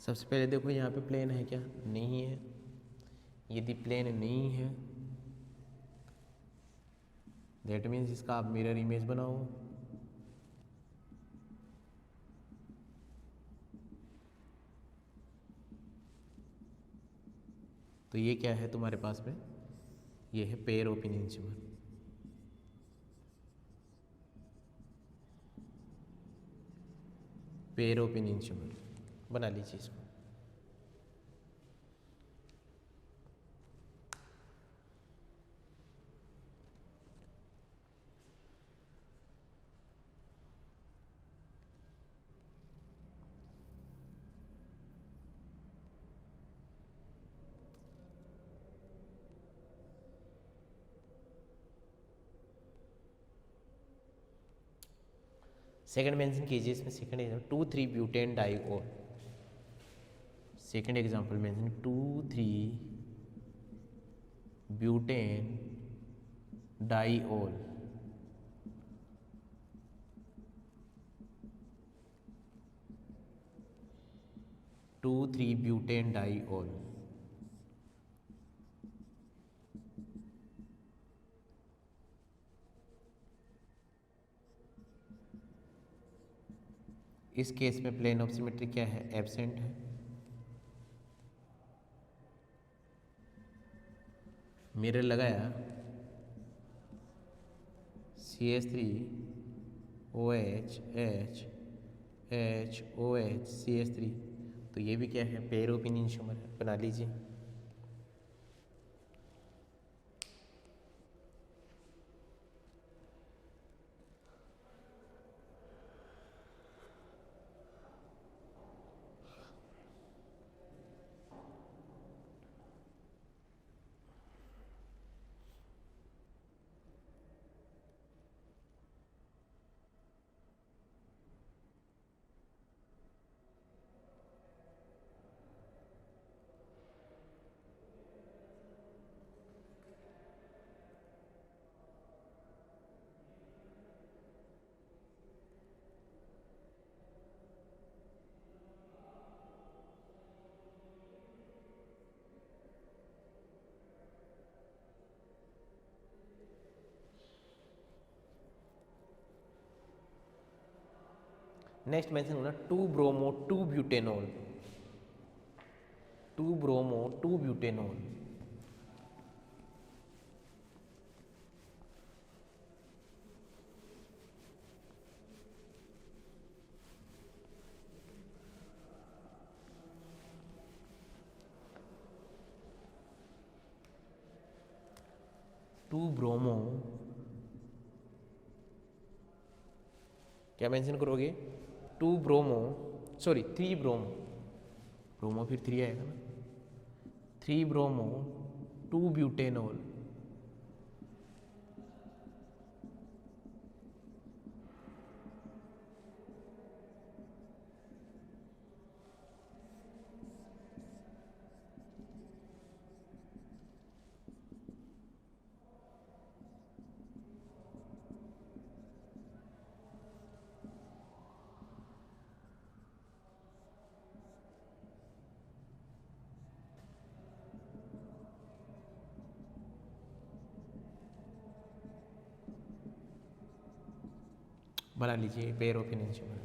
सबसे पहले देखो यहाँ पे प्लेन है क्या, नहीं है। यदि प्लेन नहीं है दैट मीन्स इसका आप मिरर इमेज बनाओ। तो ये क्या है तुम्हारे पास में, ये है pair of initial. Pair of initial बना लीजिए इसको। सेकंड मेंशन कीजिए इसमें, second example 2,3 butane diol. Second example mention 2,3 butane diol. Two three butane diol. इस केस में प्लेन ऑफ सिमेट्री क्या है, एब्सेंट है। मिरर लगाया CH3OH HOH CH3, तो ये भी क्या है, पेयर ऑफ इनिशियल है, बना लीजिए। नेक्स्ट मेंशन होना 2-ब्रोमो 2-ब्यूटेनॉल। 2-ब्रोमो 2-ब्यूटेनॉल। टू ब्रोमो क्या मेंशन करोगे, 2-ब्रोमो, सॉरी 3-ब्रोमो, ब्रोमो फिर 3 आएगा ना, 3-ब्रोमो 2-ब्यूटेनॉल। बना लीजिए पेयर ऑफ इनिशियल।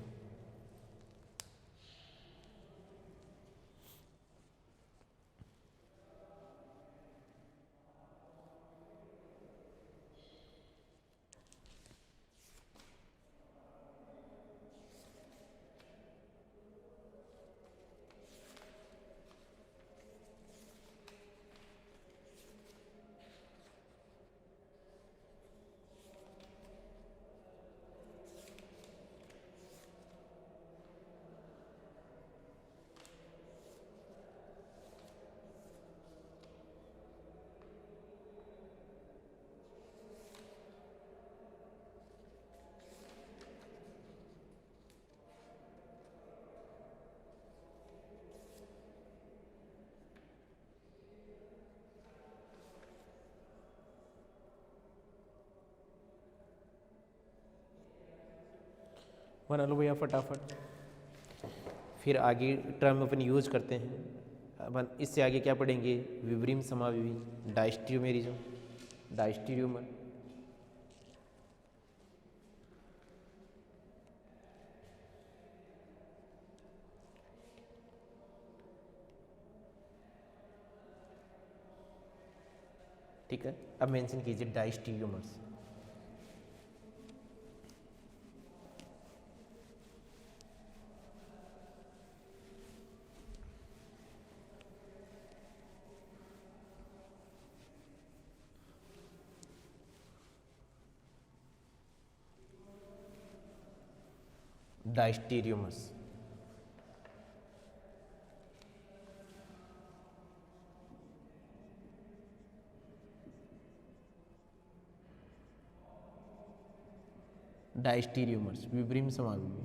बना लो भैया फटाफट। फिर आगे टर्म अपन यूज करते हैं। अपन इससे आगे क्या पढ़ेंगे, विब्रिम समाविवी, डायस्टीरियोमेरिज्म, डायस्टीरियोमर। ठीक है, अब मेंशन कीजिए डायस्टीरियोमर्स। डायस्टीरियोमर्स, डायस्टीरियोमर्स, विब्रिम समाविवी,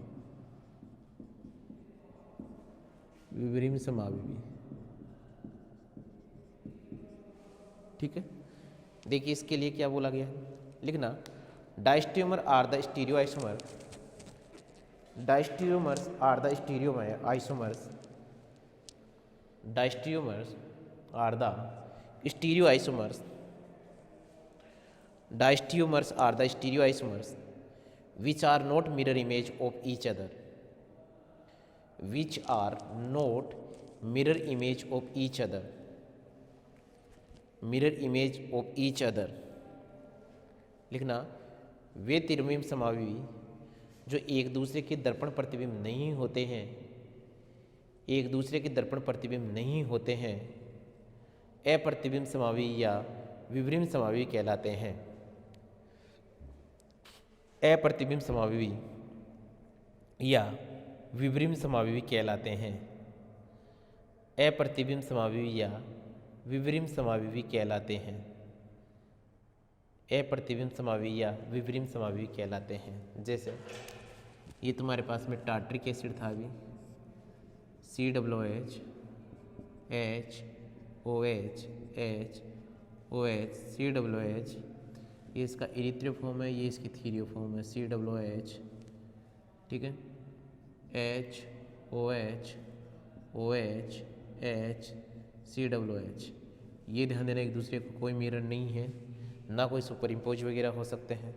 विब्रिम समाविवी। ठीक है, देखिए इसके लिए क्या बोला गया है, लिखना diastereomer are the stereo isomer, diastereomers are the stereo isomers, diastereomers are the stereo isomers, diastereomers are the stereo isomers which are not mirror image of each other, which are not mirror image of each other, mirror image of each other। लिखना वे त्रिविम समाविवी जो एक दूसरे के दर्पण प्रतिबिंब नहीं होते हैं, एक दूसरे के दर्पण प्रतिबिंब नहीं होते हैं, अप्रतिबिंब समाविवी या विब्रिम समाविवी कहलाते हैं। अप्रतिबिंब समाविवी या विब्रिम समाविवी कहलाते हैं, अप्रतिबिंब समाविवी या विब्रिम समाविवी कहलाते हैं, अप्रतिबिंब समाविवी या विब्रिम समाविवी कहलाते हैं। जैसे ये तुम्हारे पास में टार्ट्रिक एसिड था अभी, COOH H OH H OH COOH, ये इसका इरिथ्रियो फॉर्म है, ये इसकी थीरियो फॉर्म है, COOH। ठीक है, H OH OH H COOH। ये ध्यान देना एक दूसरे को कोई मिरर नहीं है, ना कोई सुपर इम्पोज वगैरह हो सकते हैं।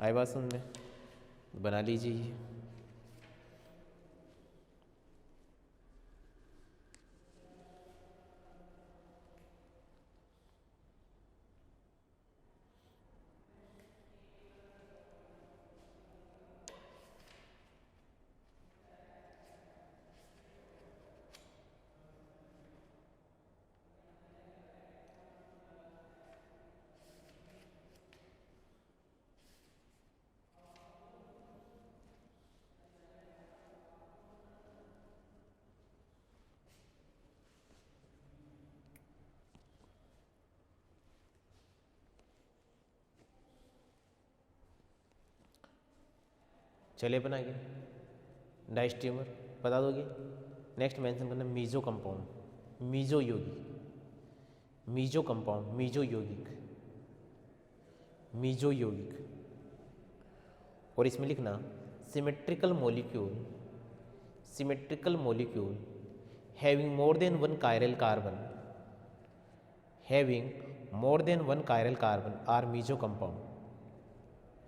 आए बात समझ में, बना लीजिए ये। चलिए अपन आगे, डायस्टीरियोमर बता दोगे। नेक्स्ट मेंशन करना मीजो कंपाउंड, मीजो यौगिक, मीजो कंपाउंड, मीजो यौगिक, मीजो यौगिक। और इसमें लिखना symmetrical molecule, symmetrical molecule having more than one chiral carbon, having more than one chiral carbon are meso compound,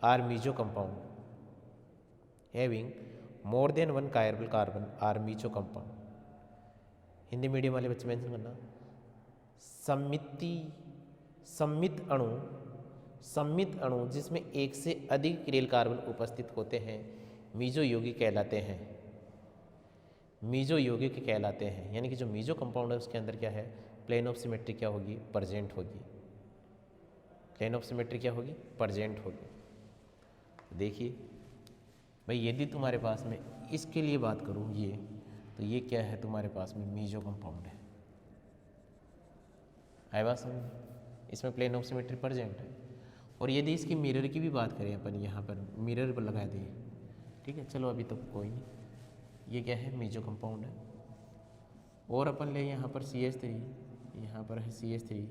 are meso compound, having more than one chiral carbon are meso compound. Hindi medium वाले बच्चे mention करना सम्मित अणु, सम्मित अणु जिसमें एक से अधिक chiral carbon उपस्थित होते हैं मीजो यौगिक कहलाते हैं, मीजो यौगिक कहलाते हैं। यानी कि जो मीजो कंपाउंड है उसके अंदर क्या है, प्लेन ऑफ सिमेट्री क्या होगी, प्रेजेंट होगी, प्लेन ऑफ सिमेट्री क्या होगी, प्रेजेंट होगी। देखिए भाई यदि तुम्हारे पास में इसके लिए बात करूँ ये, तो ये क्या है तुम्हारे पास में मीजो कंपाउंड है। आए बात समझ, इसमें प्लेन ऑफ सिमेट्री प्रेजेंट है। और यदि इसकी मिरर की भी बात करें अपन, यहाँ पर मिरर पर लगा दिए, ठीक है, चलो अभी तो कोई नहीं, ये क्या है, मीजो कंपाउंड है। और अपन ले यहाँ पर CH3, यहाँ पर है CH3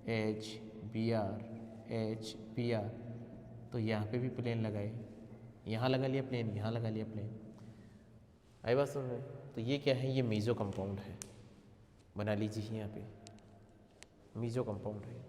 HBr HBr, तो यहाँ पे भी प्लेन लगाए, यहाँ लगा लिया प्लेन, यहाँ लगा लिया प्लेन। आई बात समझ में। तो ये क्या है, ये मीजो कंपाउंड है, बना लीजिए यहाँ पे मीजो कंपाउंड है।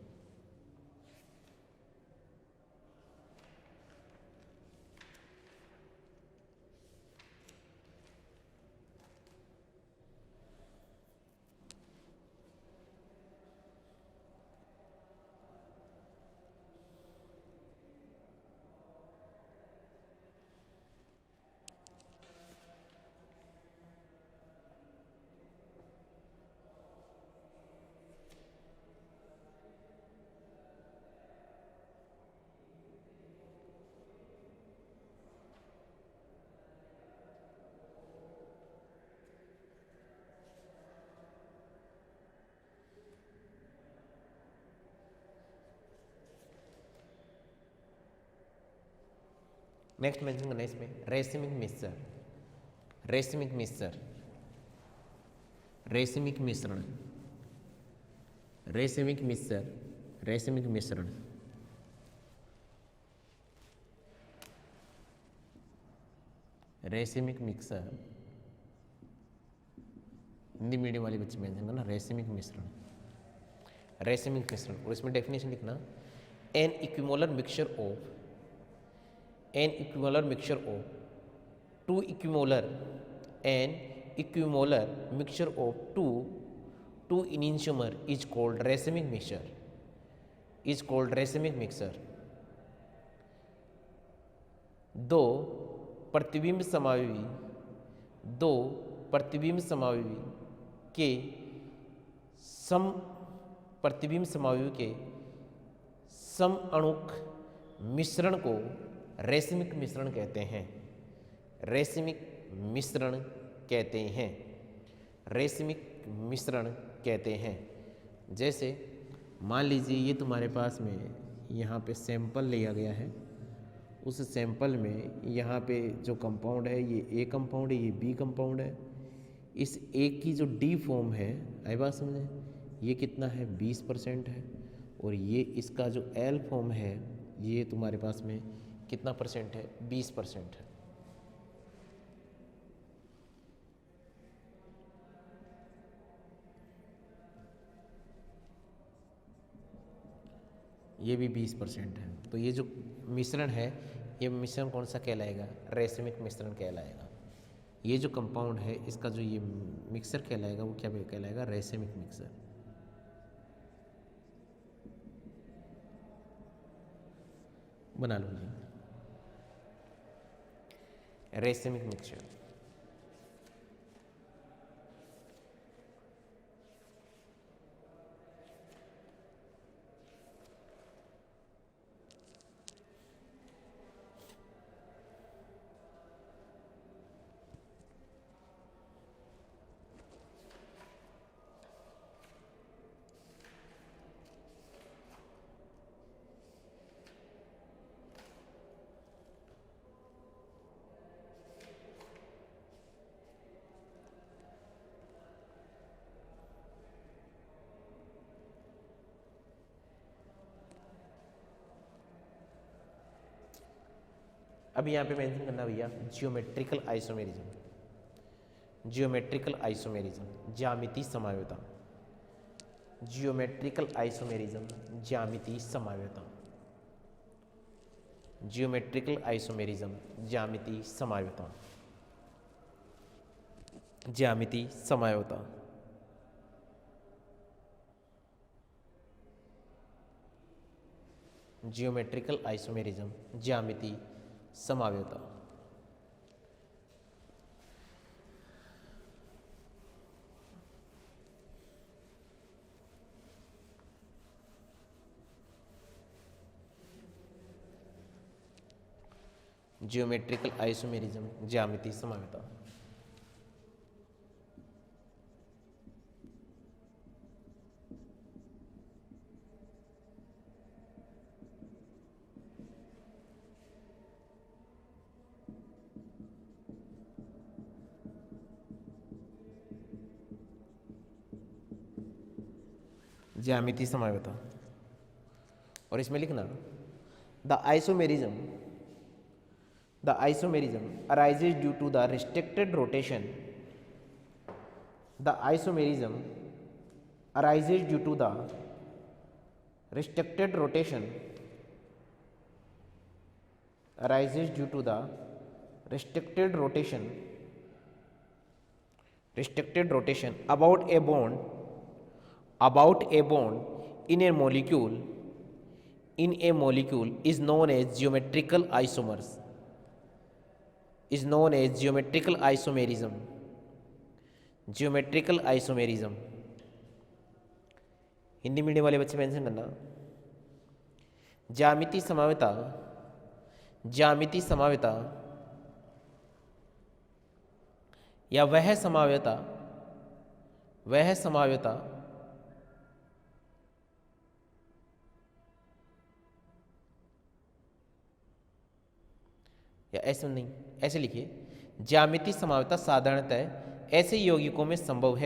नेक्स्ट मेंशन करना है इसमें racemic mixture, racemic mixture, racemic मिश्रण, रेसिमिक मिक्सचर, रेसिमिक मिश्रण। रेसिमिक मिक्सर, हिंदी मीडियम वाले बच्चे मेंशन करना रेसिमिक मिश्रण, रेसिमिक मिश्रण। और इसमें डेफिनेशन लिखना an equimolar mixture of, an equimolar mixture of two equimolar, an equimolar mixture of two enantiomer is called racemic mixture, is called racemic mixture. दो प्रतिबिंब समावयवी, दो प्रतिबिंब समावयवी के सम प्रतिबिंब समावयवी के सम अणुक मिश्रण को रेसिमिक मिश्रण कहते हैं, रेसिमिक मिश्रण कहते हैं, रेसिमिक मिश्रण कहते हैं। जैसे मान लीजिए ये तुम्हारे पास में यहाँ पे सैंपल लिया गया है, उस सैंपल में यहाँ पे जो कंपाउंड है ये ए कंपाउंड है, ये बी कंपाउंड है। इस ए की जो डी फॉर्म है, आई बात समझे, ये कितना है 20% है, और ये इसका जो एल फॉर्म है ये तुम्हारे पास में कितना परसेंट है 20% है। ये भी 20% है। तो ये जो मिश्रण है, ये मिश्रण कौन सा कहलाएगा, रेसिमिक मिश्रण कहलाएगा। ये जो कंपाउंड है इसका जो ये मिक्सर कहलाएगा वो क्या कहलाएगा, रेसिमिक मिक्सर। बना लो जी रेसिमिक मिक्सचर। अब यहाँ पे मेंशन करना भैया जियोमेट्रिकल आइसोमेरिज्म, जियोमेट्रिकल आइसोमेरिज्म ज्यामिति समावेता, जियोमेट्रिकल आइसोमेरिज्म ज्यामिति समावेता, जियोमेट्रिकल आइसोमेरिज्म ज्यामिति समावेता, ज्यामिति समावेता। जियोमेट्रिकल आइसोमेरिज्म ज्यामिति समावेता। जियोमेट्रिकल आइसोमेरिज्म ज्यामिति समावेता। ज्यामिति समावेता। और इसमें लिखना the isomerism arises due to the restricted rotation the isomerism arises due to the restricted rotation arises due to the restricted rotation about a bond in a molecule is known as geometrical isomerism. Hindi medium वाले बच्चे mention करना। ज्यामिति समाव्यता या वह समाव्यता या ऐसे नहीं, ऐसे लिखिए, ज्यामिति समाव्यता साधारणतः ऐसे यौगिकों में संभव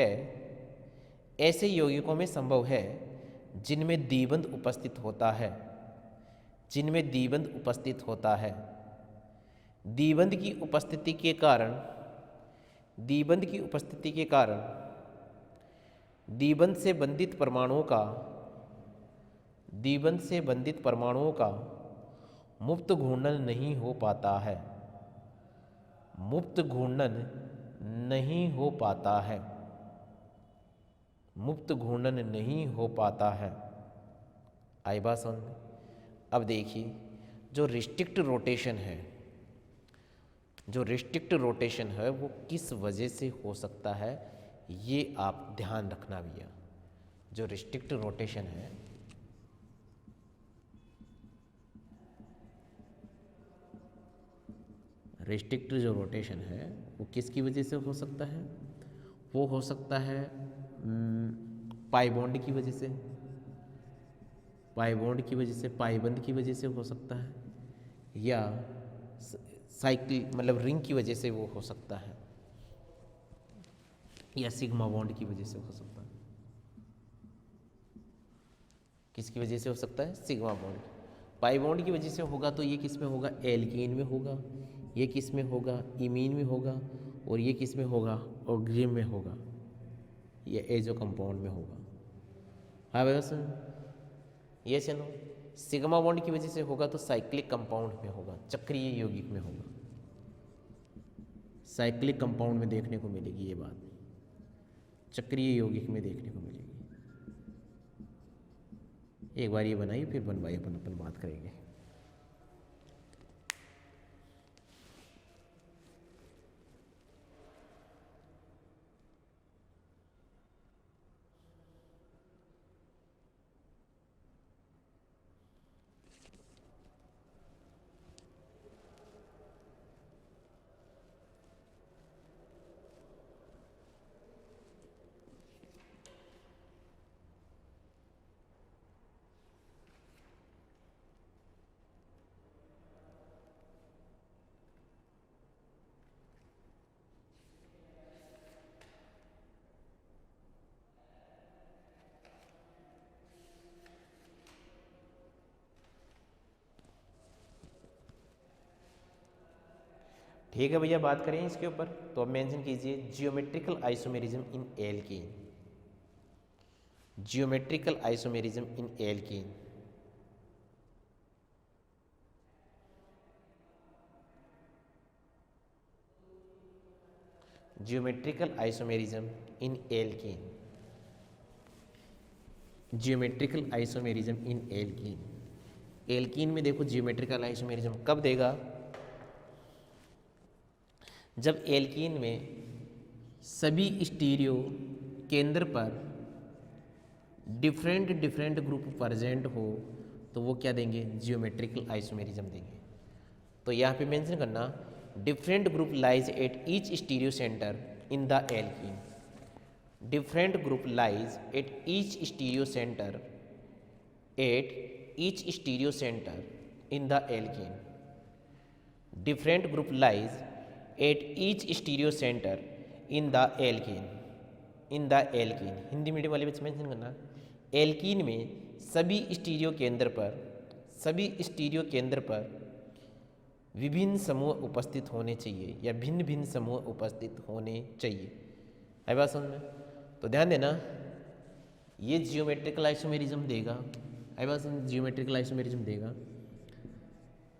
है जिनमें द्विबंध उपस्थित होता है। द्विबंध की उपस्थिति के कारण द्विबंध से बंधित परमाणुओं का मुक्त घूर्णन नहीं हो पाता है। आई बात समझ में? अब देखिए, जो रिस्ट्रिक्ट रोटेशन है वो किस वजह से हो सकता है, ये आप ध्यान रखना भैया। जो रिस्ट्रिक्ट रोटेशन है वो किसकी वजह से हो सकता है? वो हो सकता है पाई बॉन्ड की वजह से, पाइबंध की वजह से हो सकता है, या साइकिल मतलब रिंग की वजह से वो हो सकता है, या सिग्मा बॉन्ड की वजह से हो सकता है। किसकी वजह से हो सकता है? Sigma bond. पाई बॉन्ड की वजह से होगा तो ये किस में होगा? एल्कीन में होगा। ये किस में होगा? इमीन में होगा। और ये किस में होगा? ऑक्सीजन में होगा। ये एजो कंपाउंड में होगा। हाँ भैया सुन, ये चलो, सिग्मा बॉन्ड की वजह से होगा तो साइक्लिक कंपाउंड में होगा, चक्रीय यौगिक में होगा। साइक्लिक कंपाउंड में देखने को मिलेगी ये बात, चक्रीय यौगिक में देखने को मिलेगी। एक बार ये बनाइए, फिर बनवाइए, अपन बात करेंगे। ठीक है भैया, बात करें इसके ऊपर तो अब मेंशन कीजिए जियोमेट्रिकल आइसोमेरिज्म इन एल्कीन। जियोमेट्रिकल आइसोमेरिज्म इन एल्कीन। जियोमेट्रिकल आइसोमेरिज्म इन एल्कीन। जियोमेट्रिकल आइसोमेरिज्म इन एल्कीन। एल्कीन में देखो जियोमेट्रिकल आइसोमेरिज्म कब देगा? जब एल्कीन में सभी स्टीरियो केंद्र पर डिफरेंट ग्रुप प्रेजेंट हो तो वो क्या देंगे? जियोमेट्रिकल आइसोमेरिज्म देंगे। तो यहाँ पे मेंशन करना, different group lies at each stereo centre in the alkene. Different group lies at each stereo centre in the alkene. Different group lies at each stereo centre in the alkene. Hindi medium वाले बच्चे mention करना, alkene में सभी stereo केंद्र पर विभिन्न समूह उपस्थित होने चाहिए या भिन्न समूह उपस्थित होने चाहिए। है बात समझ में? तो ध्यान देना, ये जियोमेट्रिकल आइसोमेरिज्म देगा, आई बात समझ, जियोमेट्रिकल आइसोमेरिज्म देगा।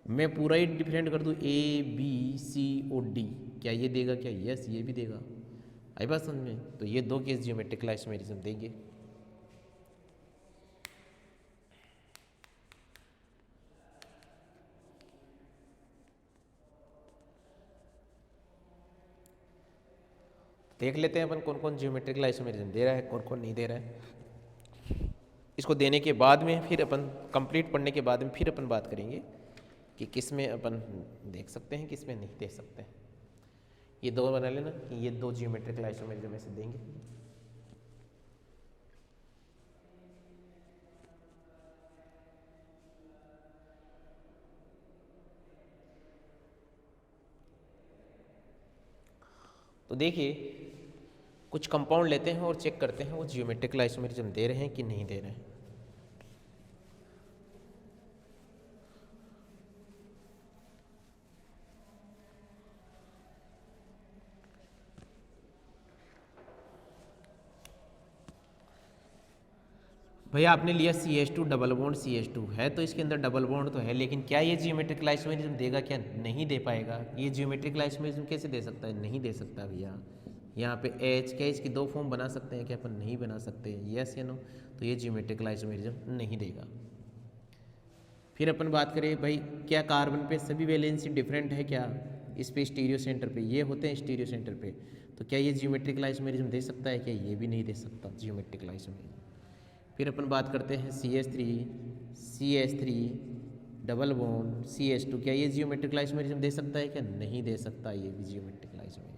मैं पूरा ही डिफरेंट कर दूँ ABCOD, क्या ये देगा? क्या यस, ये भी देगा। आई बात समझ में? तो ये दो केस जियोमेट्रिकल आइसोमेरिज्म देंगे। देख लेते हैं अपन कौन कौन जियोमेट्रिकल आइसोमेरिज्म दे रहा है, कौन कौन नहीं दे रहा है। इसको देने के बाद में फिर अपन कंप्लीट पढ़ने के बाद में फिर अपन बात करेंगे कि किस में अपन देख सकते हैं, किस में नहीं देख सकते हैं। ये दो बना लेना कि ये दो जियोमेट्रिकल आइसोमेरिज्म में से देंगे। तो देखिए, कुछ कंपाउंड लेते हैं और चेक करते हैं वो जियोमेट्रिकल आइसोमेरिज्म दे रहे हैं कि नहीं दे रहे हैं। भैया आपने लिया CH2 डबल बॉन्ड CH2 है, तो इसके अंदर डबल बॉन्ड तो है, लेकिन क्या ये जियोमेट्रिकल आइसोमेरिज्म देगा? क्या नहीं दे पाएगा। ये जियोमेट्रिकल आइसोमेरिज्म कैसे दे सकता है? नहीं दे सकता भैया। यहाँ पे H, क्या इसकी दो फॉर्म बना सकते हैं? क्या अपन नहीं बना सकते? यस या नो? तो ये जियोमेट्रिकल आइसोमेरिज्म नहीं देगा। फिर अपन बात करें भाई, क्या कार्बन पे सभी वैलेंसी डिफरेंट है? क्या इस पे स्टीरियो सेंटर पे ये होते हैं स्टीरियो सेंटर पे, तो क्या ये जियोमेट्रिकल आइसोमेरिज्म दे सकता है? क्या ये भी नहीं दे सकता जियोमेट्रिकल आइसोमेरिज्म। फिर अपन बात करते हैं CH3 डबल बॉन्ड CH2, क्या ये जियोमेट्रिकल आइसोमेरिज्म दे सकता है? क्या नहीं दे सकता, ये भी जियोमेट्रिकल आइसोमेरिज्म।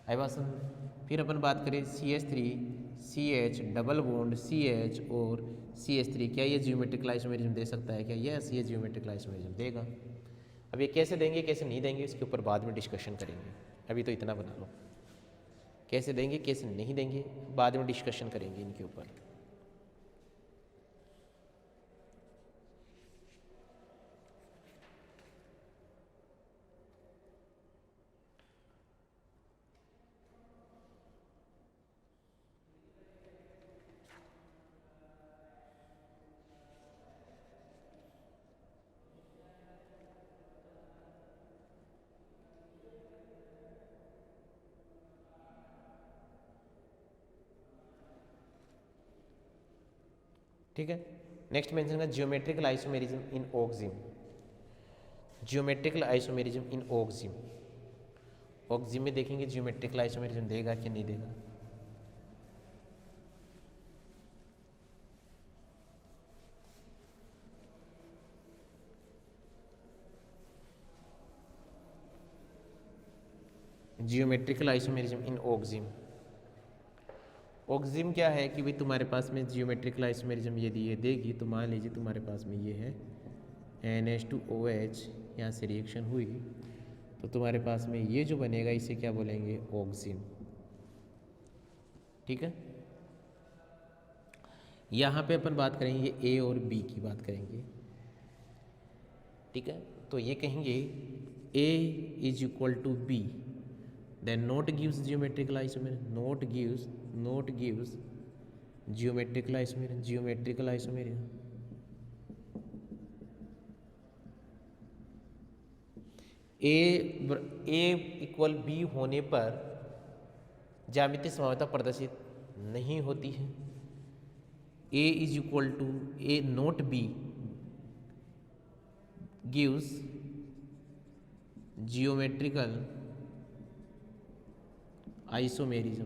आई बात समझ। फिर अपन बात करें CH3 CH double bond CH और CH3, क्या ये जियोमेट्रिकल आइसोमेरिज्म दे सकता है? क्या यस, ये जियोमेट्रिकल आइसोमेरिज्म देगा। अब ये कैसे देंगे कैसे नहीं देंगे इसके ऊपर बाद में डिस्कशन करेंगे, अभी तो इतना बना लो। कैसे देंगे कैसे नहीं देंगे बाद में डिस्कशन करेंगे इनके ऊपर। ठीक है, नेक्स्ट मेंशन का geometrical isomerism in oxime. Geometrical isomerism in oxime, oxime में देखेंगे जियोमेट्रिकल आइसोमेरिज्म देगा कि नहीं देगा। जियोमेट्रिकल आइसोमेरिज्म इन ऑक्सिम, ऑक्सिम क्या है कि भाई तुम्हारे पास में जियोमेट्रिकल आइसोमेरिज्म यदि ये देगी तो मान लीजिए तुम्हारे पास में ये है NH2OH, यहाँ से रिएक्शन हुई तो तुम्हारे पास में ये जो बनेगा इसे क्या बोलेंगे? ऑक्सिम। ठीक है, यहाँ पे अपन बात करेंगे A और B की बात करेंगे। ठीक है, तो ये कहेंगे A is equal to B, then not gives geometrical isomerism, not gives geometrical isomerism। A equal B होने पर ज्यामितीय समानता प्रदर्शित नहीं होती है। A is equal to A not B gives geometrical isomerism,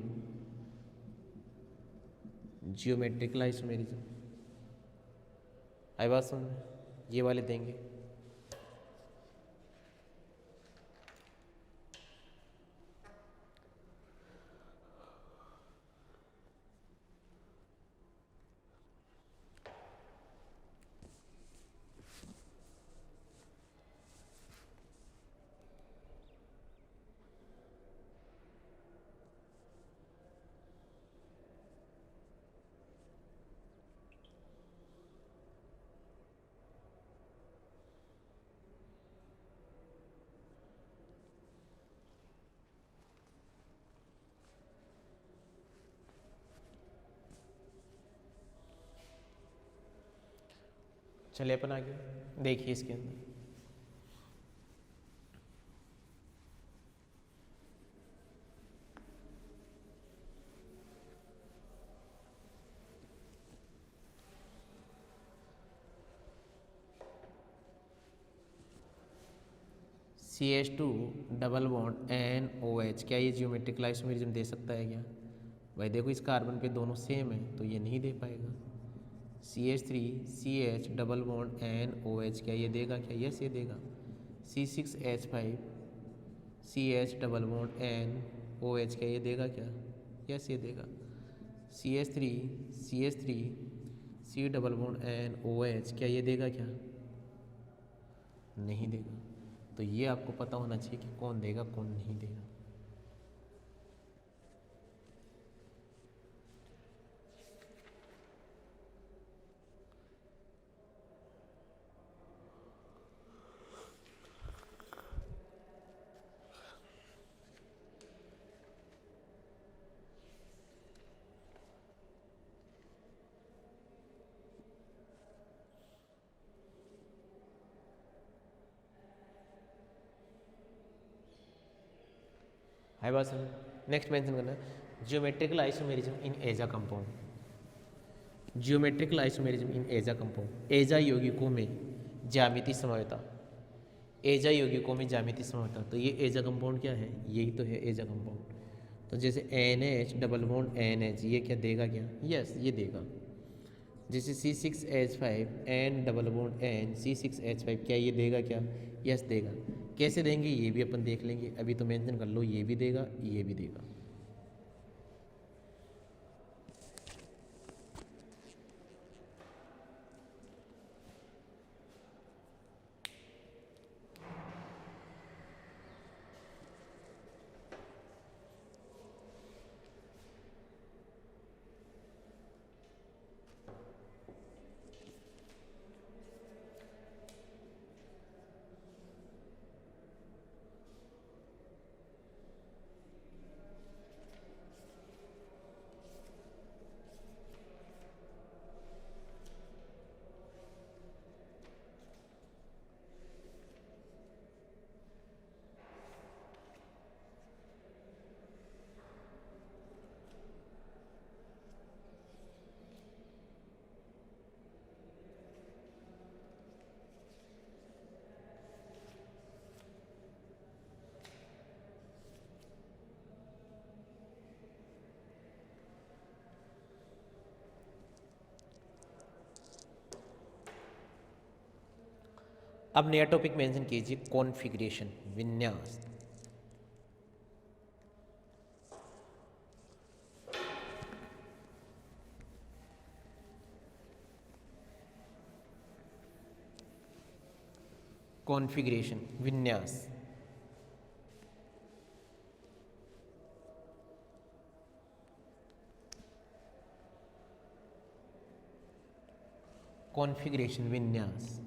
geometrical isomerism. आई बात समझ, ये वाले देंगे। चलिए अपन आगे देखिए इसके अंदर CH2 डबल बॉन्ड NOH, क्या ये जियोमेट्रिकल आइसोमेरिज्म दे सकता है क्या? भाई देखो इस कार्बन पे दोनों सेम है तो ये नहीं दे पाएगा। CH3 CH double bond NOH, क्या ये देगा क्या? यस ये देगा। C6H5 CH double bond NOH, क्या ये देगा क्या? यस ये देगा। CH3 CH3 C double bond NOH, क्या ये देगा क्या? नहीं देगा। तो ये आपको पता होना चाहिए कि कौन देगा कौन नहीं देगा। हाई बात समझ। नेक्स्ट मेंशन करना है जियोमेट्रिकल आइसोमेरिज्म इन एजा कंपाउंड। जियोमेट्रिकल आइसोमेरिज्म इन एजा कंपाउंड, एजा यौगिकों में ज्यामिति समवेता। एजा यौगिकों में ज्यामिति समवेता, तो ये एजा कंपाउंड क्या है? यही तो है एजा कंपाउंड। तो जैसे NH डबल बॉन्ड NH, ये क्या देगा क्या? यस ये देगा। जैसे C6H5 N double bond N C6H5, क्या ये देगा क्या? यस देगा। कैसे देंगे ये भी अपन देख लेंगे, अभी तो मेंशन कर लो ये भी देगा ये भी देगा। अब नया टॉपिक मेंशन कीजिए, कॉन्फ़िगरेशन, विन्यास। कॉन्फ़िगरेशन, विन्यास। कॉन्फ़िगरेशन, विन्यास।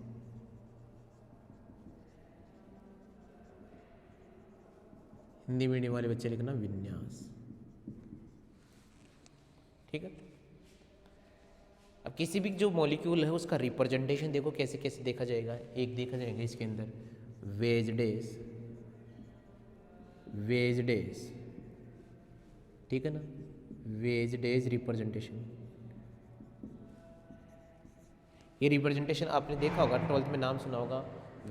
हिंदी मीडियम वाले बच्चे लिखना विन्यास, ठीक है। अब किसी भी जो मॉलिक्यूल है उसका रिप्रेजेंटेशन देखो कैसे कैसे देखा जाएगा। एक देखा जाएगा इसके अंदर वेज डेज, वेज डेज, ठीक है ना, वेज डेज रिप्रेजेंटेशन। ये रिप्रेजेंटेशन आपने देखा होगा, 12th में नाम सुना होगा,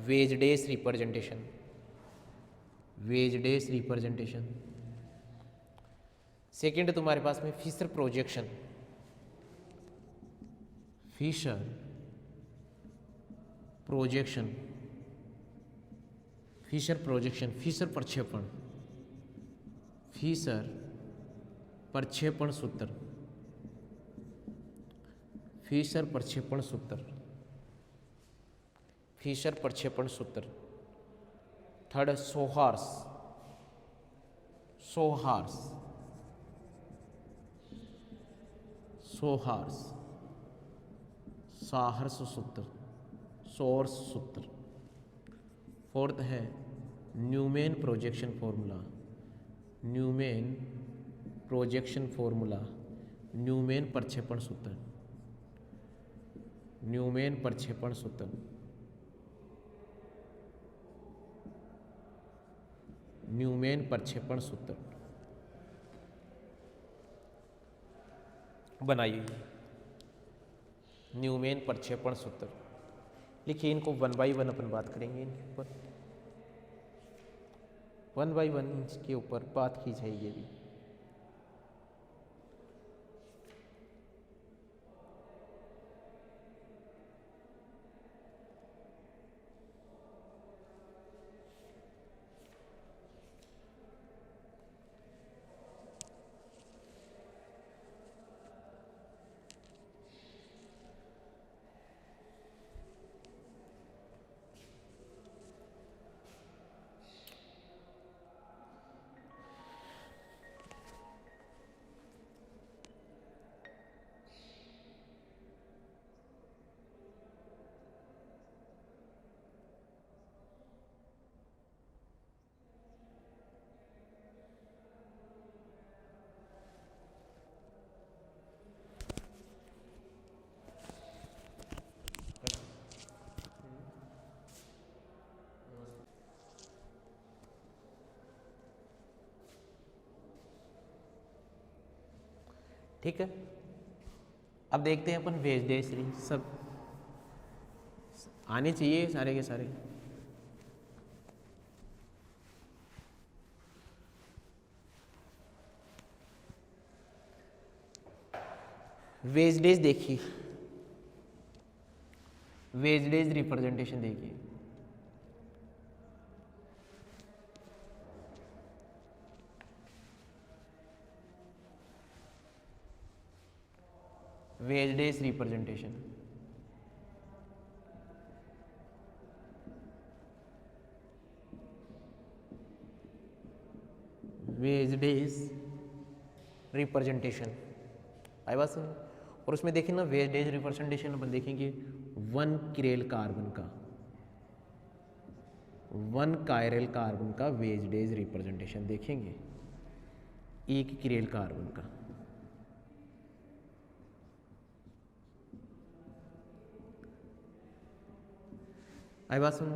wedge dash representation, wedge dash representation. Second तुम्हारे पास में Fischer projection, Fischer projection, Fischer projection, Fischer प्रक्षेपण, फिशर प्रक्षेपण सूत्र, फिशर प्रक्षेपण सूत्र, फिशर प्रक्षेपण सूत्र। थर्ड सोहार्स, सोहार्स, सोहार्स, साहर्स सूत्र, सोर्स सूत्र। फोर्थ है Neumann projection formula, Neumann projection formula, Neumann प्रक्षेपण सूत्र। न्यूमैन प्रक्षेपण सूत्र। न्यूमैन प्रक्षेपण सूत्र बनाइए। न्यूमैन प्रक्षेपण सूत्र लिखिए। इनको 1 बाई 1 अपन बात करेंगे। इनके ऊपर 1 बाई 1 के ऊपर बात की जाएगी अभी। ठीक है, अब देखते हैं अपन वेजडेसरी। सब आने चाहिए सारे के सारे। वेजडेज देखिए, वेजडेज रिप्रेजेंटेशन देखिए। वेजडेज रिप्रेजेंटेशन, वेजडेज रिप्रेजेंटेशन आई बात सुन। और उसमें देखिए ना, वेजडेज रिप्रेजेंटेशन अपन देखेंगे 1 किरेल कार्बन का, 1 कायरल कार्बन का वेजडेज रिप्रेजेंटेशन देखेंगे, 1 किरेल कार्बन का। आई बात सुन।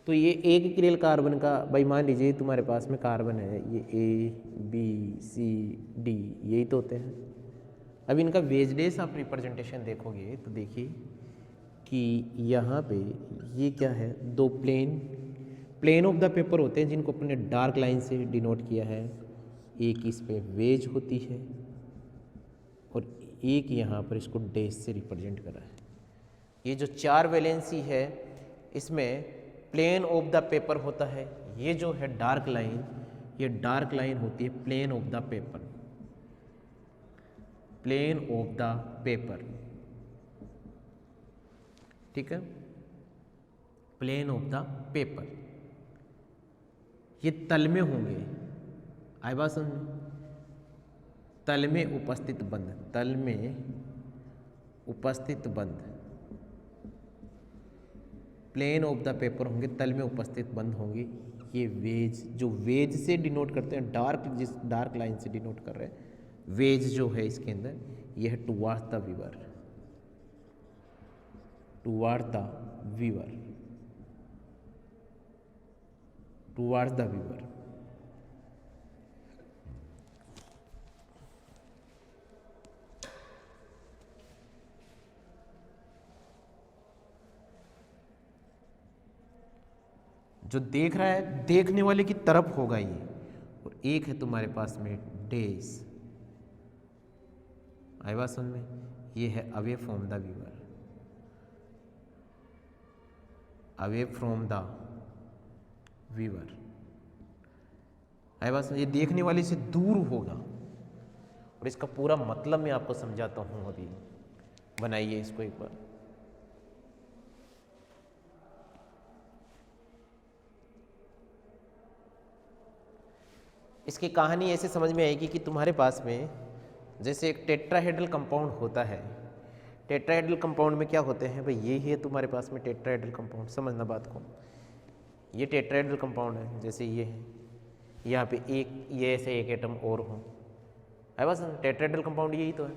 तो ये 1 किरेल कार्बन का, भाई मान लीजिए तुम्हारे पास में कार्बन है, ये ABCD यही तो होते हैं। अब इनका वेजडेज आप रिप्रेजेंटेशन देखोगे तो देखिए कि यहाँ पे ये क्या है, 2 प्लेन ऑफ द पेपर होते हैं जिनको अपने डार्क लाइन से डिनोट किया है। एक इस पे वेज होती है और एक यहाँ पर इसको डैश से रिप्रेजेंट करा है। ये जो 4 वैलेंसी है इसमें प्लेन ऑफ द पेपर होता है। ये जो है डार्क लाइन, ये डार्क लाइन होती है plane of the paper, plane of the paper. ठीक है, प्लेन ऑफ द पेपर। ये तल में होंगे, आई बात समझ में, तल में उपस्थित बंध, तल में उपस्थित बंध, प्लेन ऑफ द पेपर होंगे, तल में उपस्थित बंध होंगे। ये वेज, जो वेज से डिनोट करते हैं, डार्क, जिस डार्क लाइन से डिनोट कर रहे हैं, वेज जो है इसके अंदर, यह है towards the viewer, towards the viewer, towards the viewer. जो देख रहा है, देखने वाले की तरफ होगा ये। और एक है तुम्हारे पास में डेज, आई बात समझ में, ये है away from the viewer, away from the viewer, आई बात समझ, ये देखने वाले से दूर होगा। और इसका पूरा मतलब मैं आपको समझाता हूँ अभी। बनाइए इसको एक बार। इसकी कहानी ऐसे समझ में आएगी कि तुम्हारे पास में जैसे एक टेट्राहेड्रल कंपाउंड होता है। टेट्राहेड्रल कंपाउंड में क्या होते हैं भाई, ये ही है तुम्हारे पास में टेट्राहेड्रल कंपाउंड। समझना बात को, ये टेट्राहेड्रल कंपाउंड है, जैसे ये है, यहाँ पे एक, ये ऐसे एक एटम और हो, है बस टेट्राहेड्रल कंपाउंड यही तो है।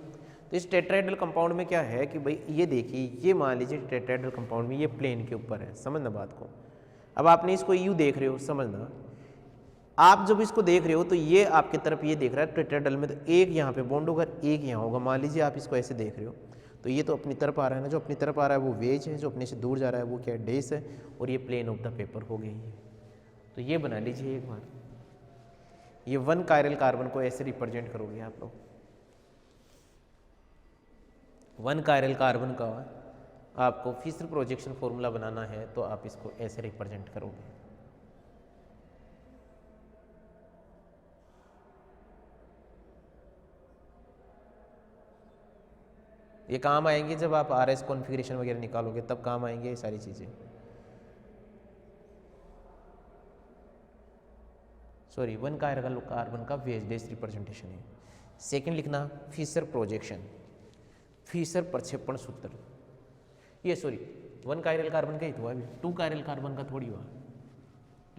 तो इस टेट्राहेड्रल कंपाउंड में क्या है कि भाई ये देखिए, ये मान लीजिए टेट्राहेड्रल कंपाउंड में ये प्लेन के ऊपर है, समझना बात को। अब आपने इसको यू देख रहे हो, समझना, आप जब इसको देख रहे हो तो ये आपके तरफ ये देख रहा है टेट्राहेड्रल में, तो एक यहाँ पे बॉन्ड होगा, एक यहाँ होगा। मान लीजिए आप इसको ऐसे देख रहे हो, तो ये तो अपनी तरफ आ रहा है ना, जो अपनी तरफ आ रहा है वो वेज है, जो अपने से दूर जा रहा है वो क्या है, डेस है, और ये प्लेन ऑफ द पेपर हो गई है। तो ये बना लीजिए एक बार, ये 1 कायरल कार्बन को ऐसे रिप्रेजेंट करोगे आप लोग। 1 कायरल कार्बन का आपको फिशर प्रोजेक्शन फॉर्मूला बनाना है, तो आप इसको ऐसे रिप्रेजेंट करोगे। ये काम आएंगे जब आप RS कॉन्फ़िगरेशन वगैरह निकालोगे, तब काम आएंगे ये सारी चीज़ें। सॉरी, 1 कायरल कार्बन का वेज डेस रिप्रेजेंटेशन है। सेकंड लिखना फिशर प्रोजेक्शन, फिशर प्रक्षेपण सूत्र। ये सॉरी 1 कायरल कार्बन का ही तो हुआ, अभी 2 कायरल कार्बन का थोड़ी हुआ।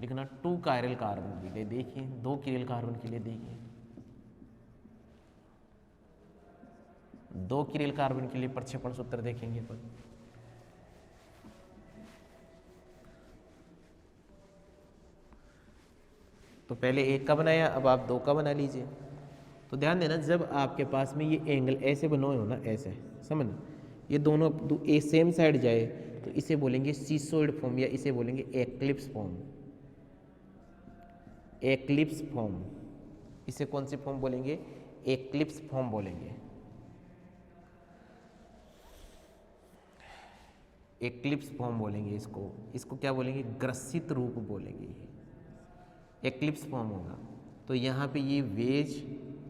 लिखना 2 कायरल कार्बन के लिए देखिए, 2 किरल कार्बन के लिए देखिए, 2 किरल कार्बन के लिए प्रक्षेपण सूत्र देखेंगे अपन। तो पहले 1 का बनाया, अब आप 2 का बना लीजिए। तो ध्यान देना, जब आपके पास में ये एंगल ऐसे बने हो ना, ऐसे समझना, ये दोनों एक सेम साइड जाए तो इसे बोलेंगे सीसोइड फॉर्म, या इसे बोलेंगे एक्लिप्स फॉर्म। एक्लिप्स फॉर्म, इसे कौन सी फॉर्म बोलेंगे, एक्लिप्स फॉर्म बोलेंगे। एक्लिप्स फॉर्म बोलेंगे इसको। इसको क्या बोलेंगे, ग्रसित रूप बोलेंगे। एक्लिप्स फॉर्म होगा। तो यहाँ पे ये वेज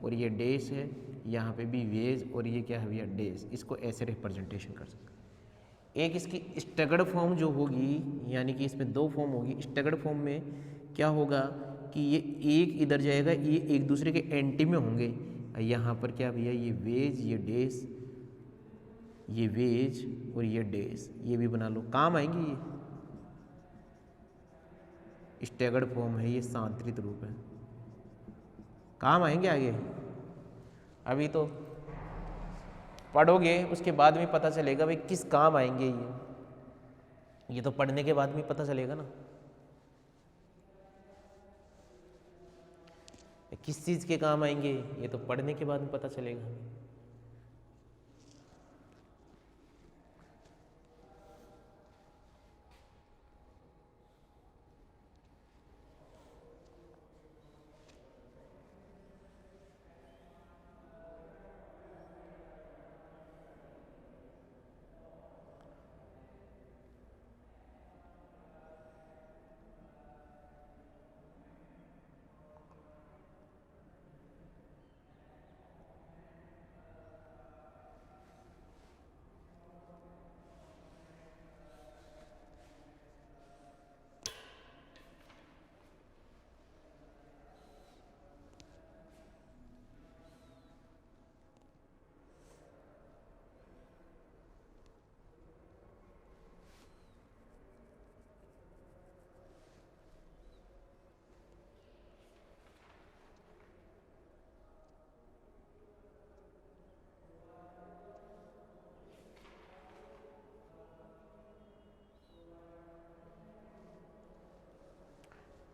और ये डेश है, यहाँ पे भी वेज और ये क्या है भैया, डेश। इसको ऐसे रिप्रेजेंटेशन कर सकते हैं। एक इसकी स्टगर्ड फॉर्म जो होगी, यानी कि इसमें 2 फॉर्म होगी। स्टगर्ड फॉर्म में क्या होगा कि ये एक इधर जाएगा, ये एक दूसरे के एंटी में होंगे। यहाँ पर क्या भैया, ये वेज, ये डेश, ये वेज और ये डेश, ये भी बना लो, काम आएंगे। ये स्टैगर्ड फॉर्म है, ये सांतरित रूप है, काम आएंगे आगे। अभी तो पढ़ोगे, उसके बाद में पता चलेगा भाई किस काम आएंगे ये तो पढ़ने के बाद में पता चलेगा ना, किस चीज़ के काम आएंगे, ये तो पढ़ने के बाद में पता चलेगा।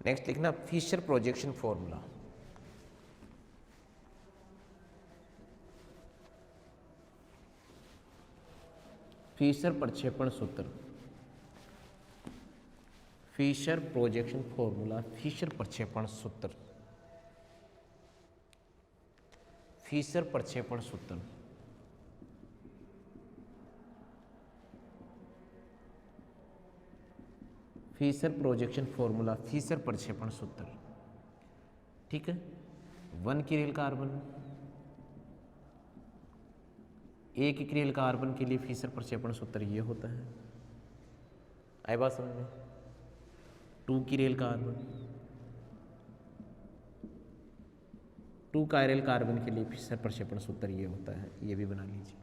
नेक्स्ट लिखना फिशर प्रोजेक्शन फॉर्मूला। फिशर प्रक्षेपण सूत्र, फिशर प्रोजेक्शन फॉर्मूला, फिशर प्रक्षेपण सूत्र, फिशर प्रक्षेपण सूत्र। फिशर प्रोजेक्शन फॉर्मूला, फिशर प्रक्षेपण सूत्र, ठीक है। 1 किरल कार्बन, 1 किरल कार्बन के लिए फिशर प्रक्षेपण सूत्र ये होता है, आई बात समझ में। 2 किरल कार्बन, 2 कायरल कार्बन के लिए फिशर प्रक्षेपण सूत्र ये होता है, ये भी बना लीजिए।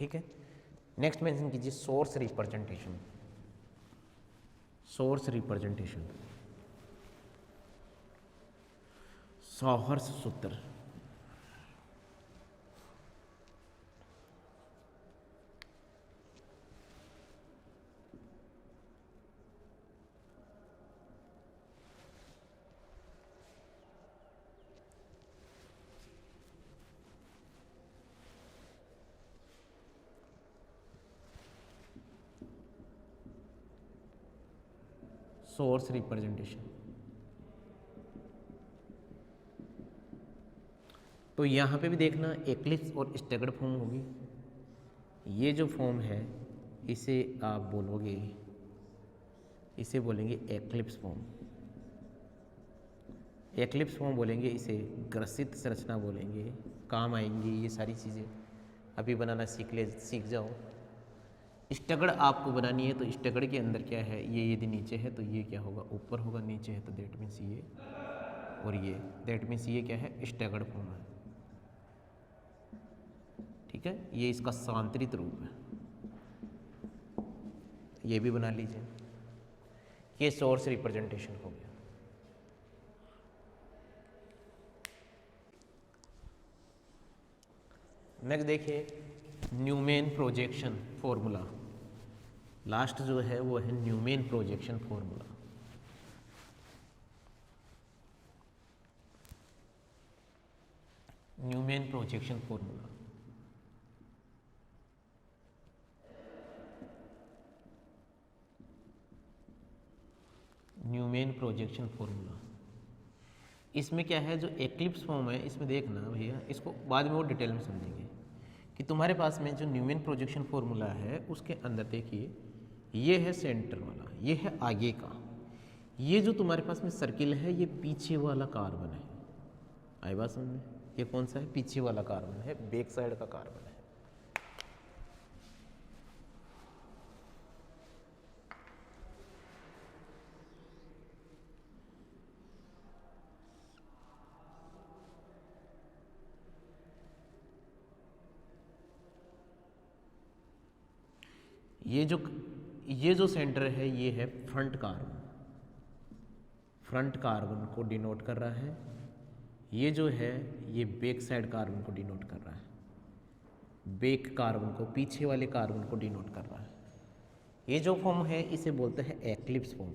ठीक है। नेक्स्ट मेंशन कीजिए सोर्स रिप्रेजेंटेशन। सोर्स रिप्रेजेंटेशन, सौहर्ष सूत्र। सोर्स रिप्रेजेंटेशन, तो यहाँ पे भी देखना एक्लिप्स और स्टैगर्ड फॉर्म होगी। ये जो फॉर्म है इसे आप बोलोगे, इसे बोलेंगे एक्लिप्स फॉर्म। एक्लिप्स फॉर्म बोलेंगे, इसे ग्रसित संरचना बोलेंगे। काम आएंगी ये सारी चीज़ें, अभी बनाना सीख जाओ। स्टैगर्ड आपको बनानी है तो स्टैगर्ड के अंदर क्या है, ये यदि नीचे है तो ये क्या होगा, ऊपर होगा। नीचे है तो दैट मीन्स ये, और ये दैट मीन्स ये क्या है, स्टैगर्ड फॉर्म है। ठीक है, ये इसका सांतरित रूप है। ये भी बना लीजिए, ये सोर्स रिप्रेजेंटेशन हो गया। नेक्स्ट देखिए न्यूमेन प्रोजेक्शन फॉर्मूला। लास्ट जो है वो है Neumann projection formula. Neumann projection formula, Neumann projection formula. इसमें क्या है, जो एक्लिप्स फॉर्म है इसमें देखना भैया, इसको बाद में वो डिटेल में समझेंगे कि तुम्हारे पास में जो न्यूमेन प्रोजेक्शन फॉर्मूला है उसके अंदर देखिए, ये है सेंटर वाला, ये है आगे का, ये जो तुम्हारे पास में सर्किल है ये पीछे वाला कार्बन है। आई बात समझ में? ये कौन सा है, पीछे वाला कार्बन है, बैक साइड का कार्बन है। ये जो सेंटर है ये है फ्रंट कार्बन। फ्रंट कार्बन को डिनोट कर रहा है। ये जो है ये बैक साइड कार्बन को डिनोट कर रहा है। बैक कार्बन को, पीछे वाले कार्बन को डिनोट कर रहा है। ये जो फॉर्म है इसे बोलते हैं एक्लिप्स फॉर्म।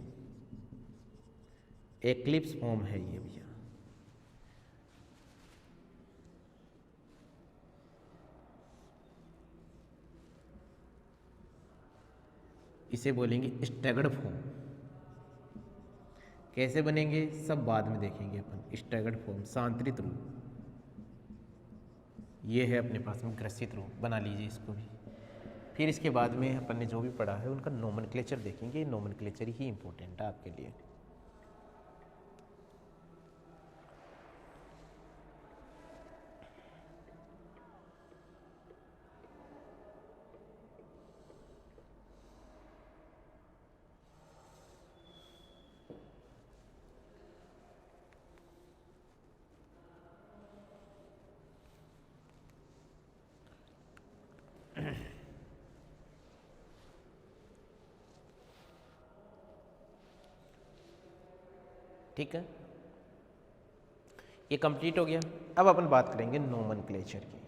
एक्लिप्स फॉर्म है ये भैया। इसे बोलेंगे स्टैगर्ड फॉर्म। कैसे बनेंगे सब बाद में देखेंगे अपन। स्टैगर्ड फॉर्म, सांतरित रूप। ये है अपने पास में ग्रसित रूप, बना लीजिए इसको भी। फिर इसके बाद में अपन ने जो भी पढ़ा है उनका नोमेनक्लेचर देखेंगे। नोमेनक्लेचर ही इंपॉर्टेंट है आपके लिए। ठीक है, ये कंप्लीट हो गया। अब अपन बात करेंगे नोमेनक्लेचर की।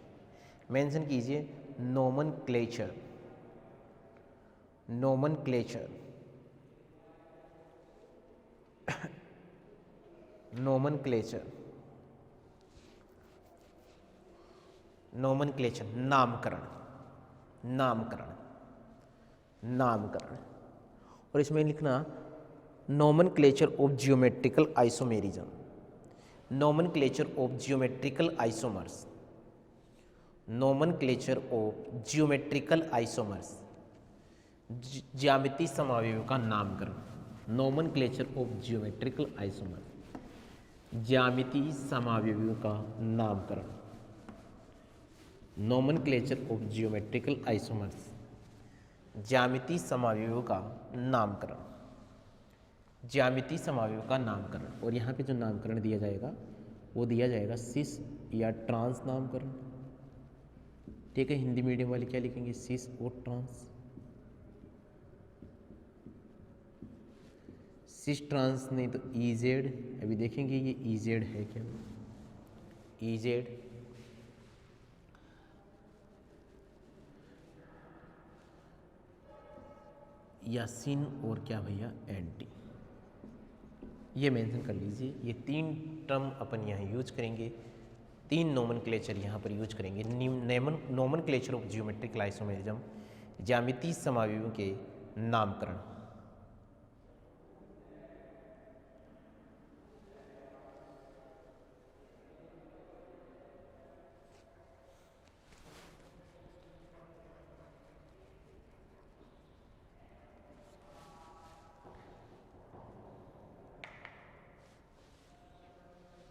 मेंशन कीजिए नोमेनक्लेचर। नोमेनक्लेचर, नोमेनक्लेचर, नोमेनक्लेचर, नामकरण, नामकरण, नामकरण। और इसमें लिखना nomenclature of geometrical isomerism, nomenclature of geometrical isomers, nomenclature of geometrical isomers, ज्यामितीय समावयव का नामकरण। नोमेनक्लेचर ऑफ जियोमेट्रिकल आइसोमर्स, ज्यामितीय समावयव का नामकरण। नोमेनक्लेचर ऑफ जियोमेट्रिकल आइसोमर्स, ज्यामितीय समावयव का नामकरण। ज्यामितीय समावयव का नामकरण। और यहाँ पे जो नामकरण दिया जाएगा वो दिया जाएगा सिस या ट्रांस नामकरण। ठीक है, हिंदी मीडियम वाले क्या लिखेंगे, सिस और ट्रांस। सिस ट्रांस नहीं तो ईजेड, अभी देखेंगे ये ईजेड है क्या, ईजेड या सिन और क्या भैया एंटी, ये मेंशन कर लीजिए। ये 3 टर्म अपन यहाँ यूज करेंगे, 3 नोमेनक्लेचर यहाँ पर यूज करेंगे। नोमेनक्लेचर ऑफ जियोमेट्रिकल आइसोमेरिज्म, ज्यामितीय समावयवों के नामकरण।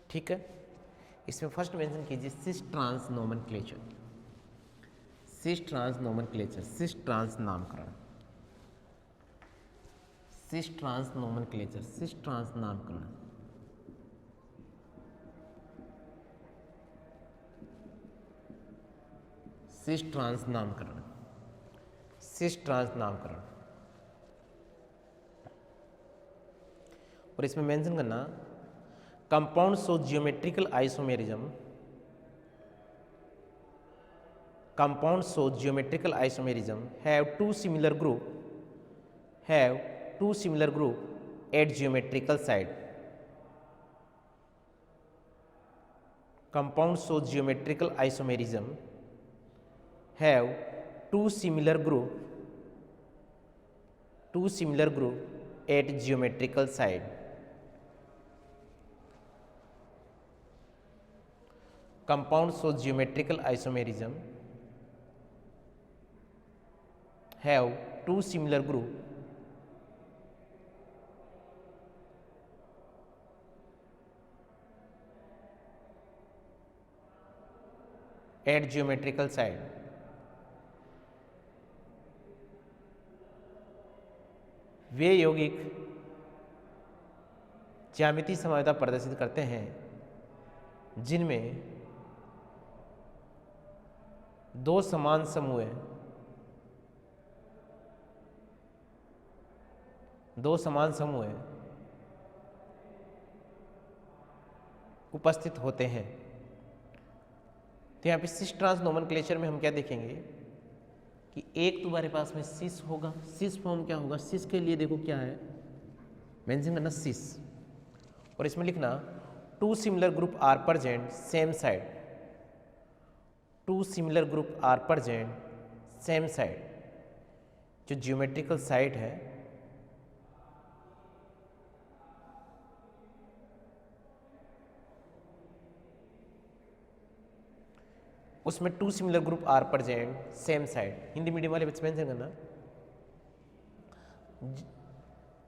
ठीक है, इसमें फर्स्ट मेंशन कीजिए cis trans nomenclature, cis trans nomenclature, cis trans नामकरण, cis trans nomenclature, cis trans नामकरण। सिस ट्रांस नामकरण, सिस ट्रांस नामकरण। और इसमें मेंशन करना compounds of geometrical isomerism, compounds of geometrical isomerism have two similar group at geometrical side. Compounds of geometrical isomerism have two similar group at geometrical side. Compounds of geometrical isomerism have two similar group at geometrical side. वे यौगिक ज्यामितीय समानता प्रदर्शित करते हैं जिनमें दो समान समूह उपस्थित होते हैं। तो यहाँ पे सिस ट्रांस नोमेनक्लेचर में हम क्या देखेंगे कि एक तुम्हारे पास में सिस होगा, सिस फॉर्म क्या होगा, सिस के लिए देखो क्या है मेंशन करना सिस, और इसमें लिखना two similar group are present same side, two similar group are present same side. जो जियोमेट्रिकल साइड है उसमें two similar group are present same side. Hindi medium वाले बच्चे मेंशन करना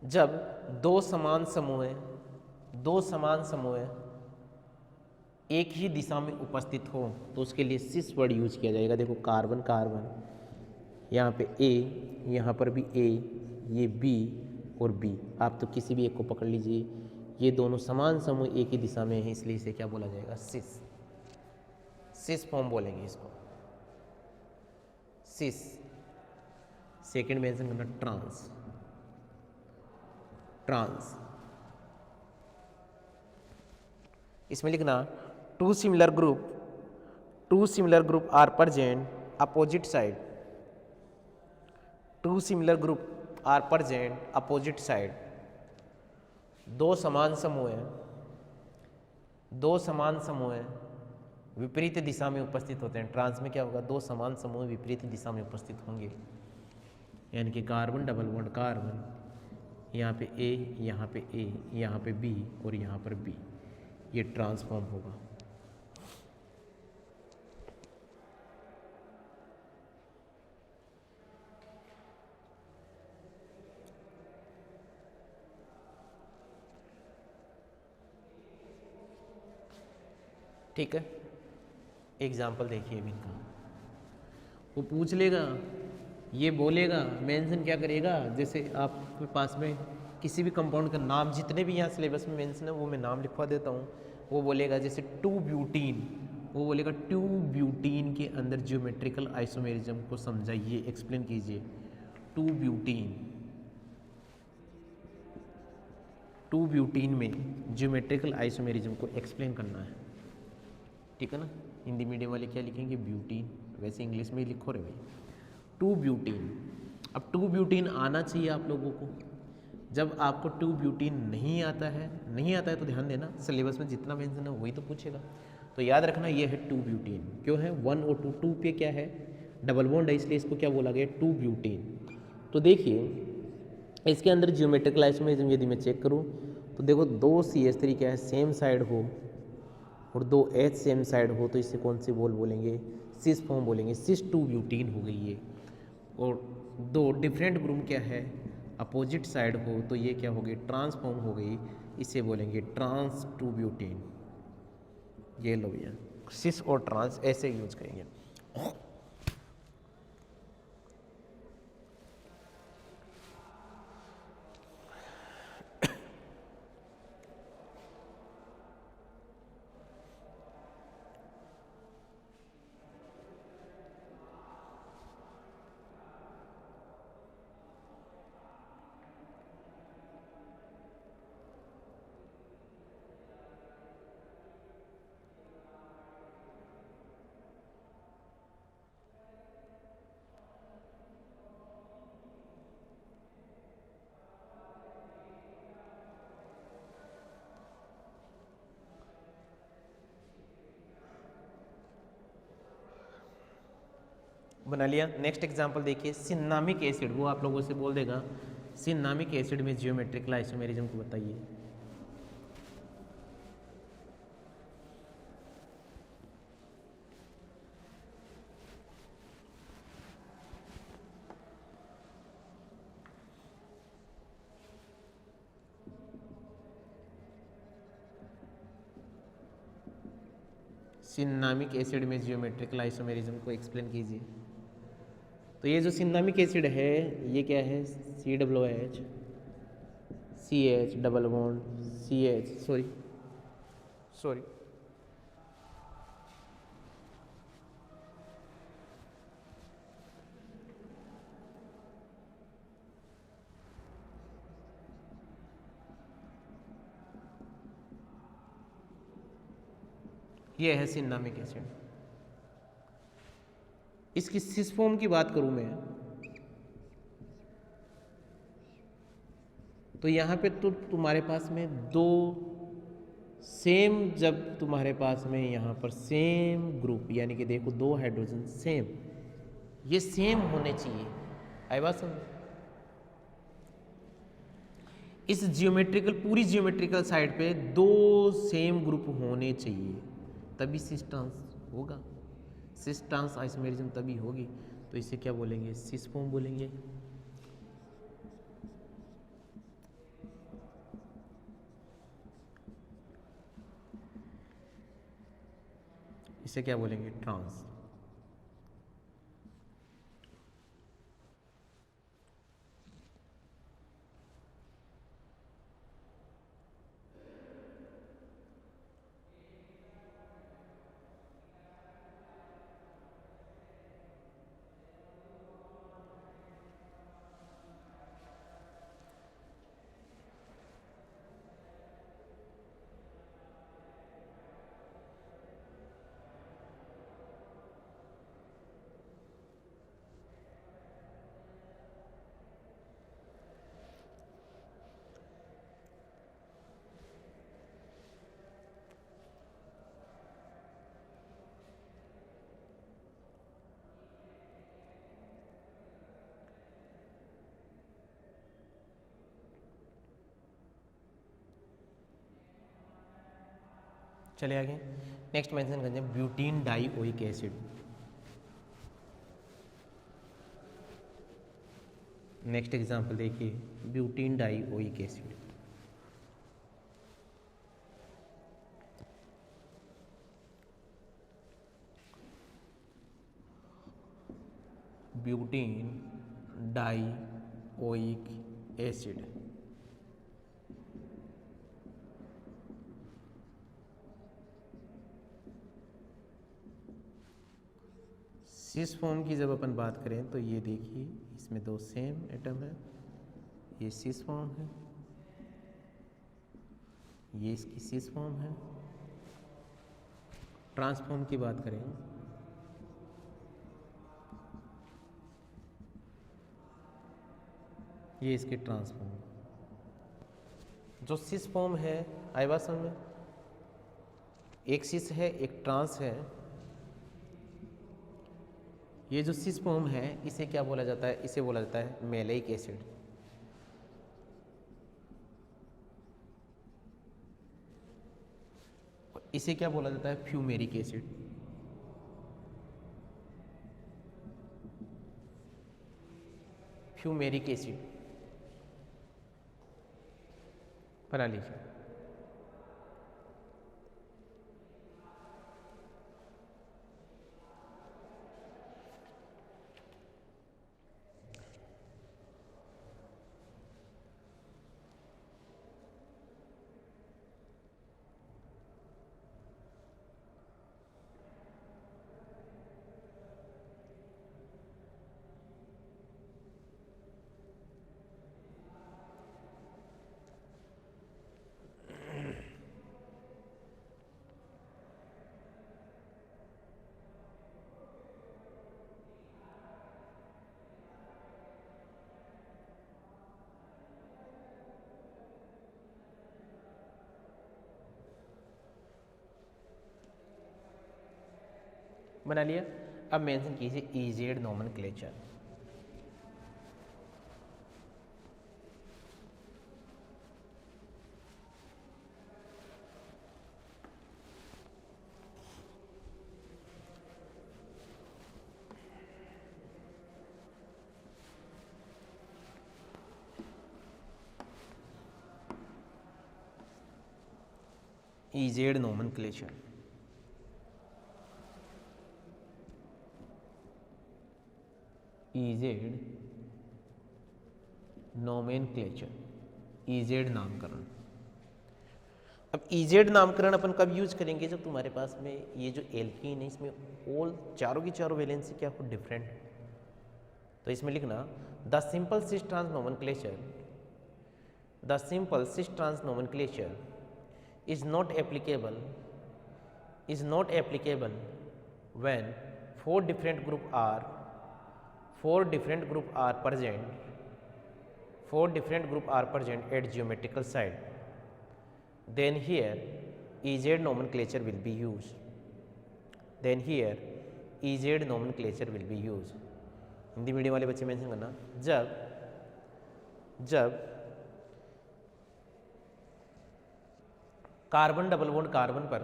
जब दो समान समूह एक ही दिशा में उपस्थित हो तो उसके लिए सिस वर्ड यूज किया जाएगा। देखो कार्बन कार्बन, यहाँ पे ए, यहाँ पर भी ए, ये बी और बी, आप तो किसी भी एक को पकड़ लीजिए, ये दोनों समान समूह एक ही दिशा में है, इसलिए इसे क्या बोला जाएगा, सिस, सिस फॉर्म बोलेंगे इसको, सिस। सेकेंड मेंशन करना ट्रांस, ट्रांस, इसमें लिखना two similar group are present opposite side, two similar group are present opposite side. दो समान समूह विपरीत दिशा में उपस्थित होते हैं। ट्रांस में क्या होगा, दो समान समूह विपरीत दिशा में उपस्थित होंगे, यानी कि कार्बन डबल बॉन्ड कार्बन, यहाँ पे ए, यहाँ पे ए, यहाँ पे बी और यहाँ पर बी, ये ट्रांसफॉर्म होगा। ठीक है, एग्जाम्पल देखिए अभी इनका, वो पूछ लेगा, ये बोलेगा, मेंशन क्या करेगा, जैसे आपके पास में किसी भी कंपाउंड का नाम, जितने भी यहाँ सिलेबस में मेंशन है वो मैं नाम लिखवा देता हूँ। वो बोलेगा जैसे 2 ब्यूटीन वो बोलेगा टू ब्यूटीन के अंदर ज्योमेट्रिकल आइसोमेरिज्म को समझाइए, एक्सप्लेन कीजिए। टू ब्यूटीन में ज्योमेट्रिकल आइसोमेरिज्म को एक्सप्लेन करना है, ठीक है ना। हिंदी मीडियम वाले क्या लिखेंगे, ब्यूटीन, वैसे इंग्लिश में ही लिखो रे भाई, टू ब्यूटीन। अब टू ब्यूटीन आना चाहिए आप लोगों को। जब आपको टू ब्यूटीन नहीं आता है तो ध्यान देना, सिलेबस में जितना मेंशन है वही तो पूछेगा। तो याद रखना ये है टू ब्यूटीन। क्यों है, 1 और 2, 2 पे क्या है, डबल बॉन्ड है, इसलिए इसको क्या बोला गया, टू ब्यूटीन। तो देखिए इसके अंदर ज्योमेट्रिकल आइसोमेरिज्म यदि मैं चेक करूँ तो देखो 2 CH3 क्या है, सेम साइड हो और 2 H सेम साइड हो, तो इससे कौन सी बोल बोलेंगे, सिस फॉर्म बोलेंगे, सिस टू ब्यूटीन हो गई ये। और 2 डिफरेंट ग्रुप क्या है, अपोजिट साइड हो, तो ये क्या हो गई, ट्रांसफॉर्म हो गई, इसे बोलेंगे ट्रांस टू ब्यूटीन। ये लो भैया, सिस और ट्रांस ऐसे यूज करेंगे। बना लिया। नेक्स्ट एग्जांपल देखिए, सिन्नामिक एसिड, वो आप लोगों से बोल देगा सिन्नामिक एसिड में जियोमेट्रिकल आइसोमेरिज्म को बताइए। सिन्नामिक एसिड में जियोमेट्रिकल आइसोमेरिज्म को एक्सप्लेन कीजिए। तो ये जो सिन्नामिक एसिड है ये क्या है, COOH CH double bond CH, sorry ये है सिन्नामिक एसिड। इसकी सिस फॉर्म की बात करूं मैं तो यहाँ पे तो तुम्हारे पास में 2 सेम, जब तुम्हारे पास में यहाँ पर सेम ग्रुप, यानी कि देखो 2 हाइड्रोजन सेम, ये सेम होने चाहिए। आई बात समझ, इस जियोमेट्रिकल, पूरी जियोमेट्रिकल साइड पे 2 सेम ग्रुप होने चाहिए, तभी सिस ट्रांस होगा, सिस ट्रांस आइसोमेरिज्म तभी होगी। तो इसे क्या बोलेंगे, सिस फॉर्म बोलेंगे। इसे क्या बोलेंगे, ट्रांस। चले आगे, नेक्स्ट मेंशन करते हैं butene dioic acid. Next example देखिए, butene dioic acid. Butene dioic acid, cis form की जब अपन बात करें तो ये देखिए इसमें दो सेम एटम है, ये सिस फॉर्म है, ये इसकी सिस फॉर्म है। ट्रांसफॉर्म की बात करें ये इसके ट्रांसफॉर्म, जो सिस फॉर्म है आई बात समझ में, एक सिस है एक ट्रांस है। ये जो सिस फॉर्म है इसे क्या बोला जाता है, इसे बोला जाता है मैलेइक एसिड। इसे क्या बोला जाता है, फ्यूमेरिक एसिड। फ्यूमेरिक एसिड बना लीजिए। बना लिया। अब मेंशन कीजिए EZ nomenclature. EZ nomenclature, EZ nomenclature, EZ नामकरण। अब इजेड नामकरण अपन कब यूज करेंगे, जब तुम्हारे पास में ये जो एल्कीन है इसमें ऑल चारों की चारों वैलेंसी क्या हो, डिफरेंट। तो इसमें लिखना the simple cis trans nomenclature, the simple cis trans nomenclature is not applicable when four different group are present at geometrical side, then here EZ nomenclature will be used, Hindi medium वाले बच्चे mention करना, जब carbon double bond carbon पर,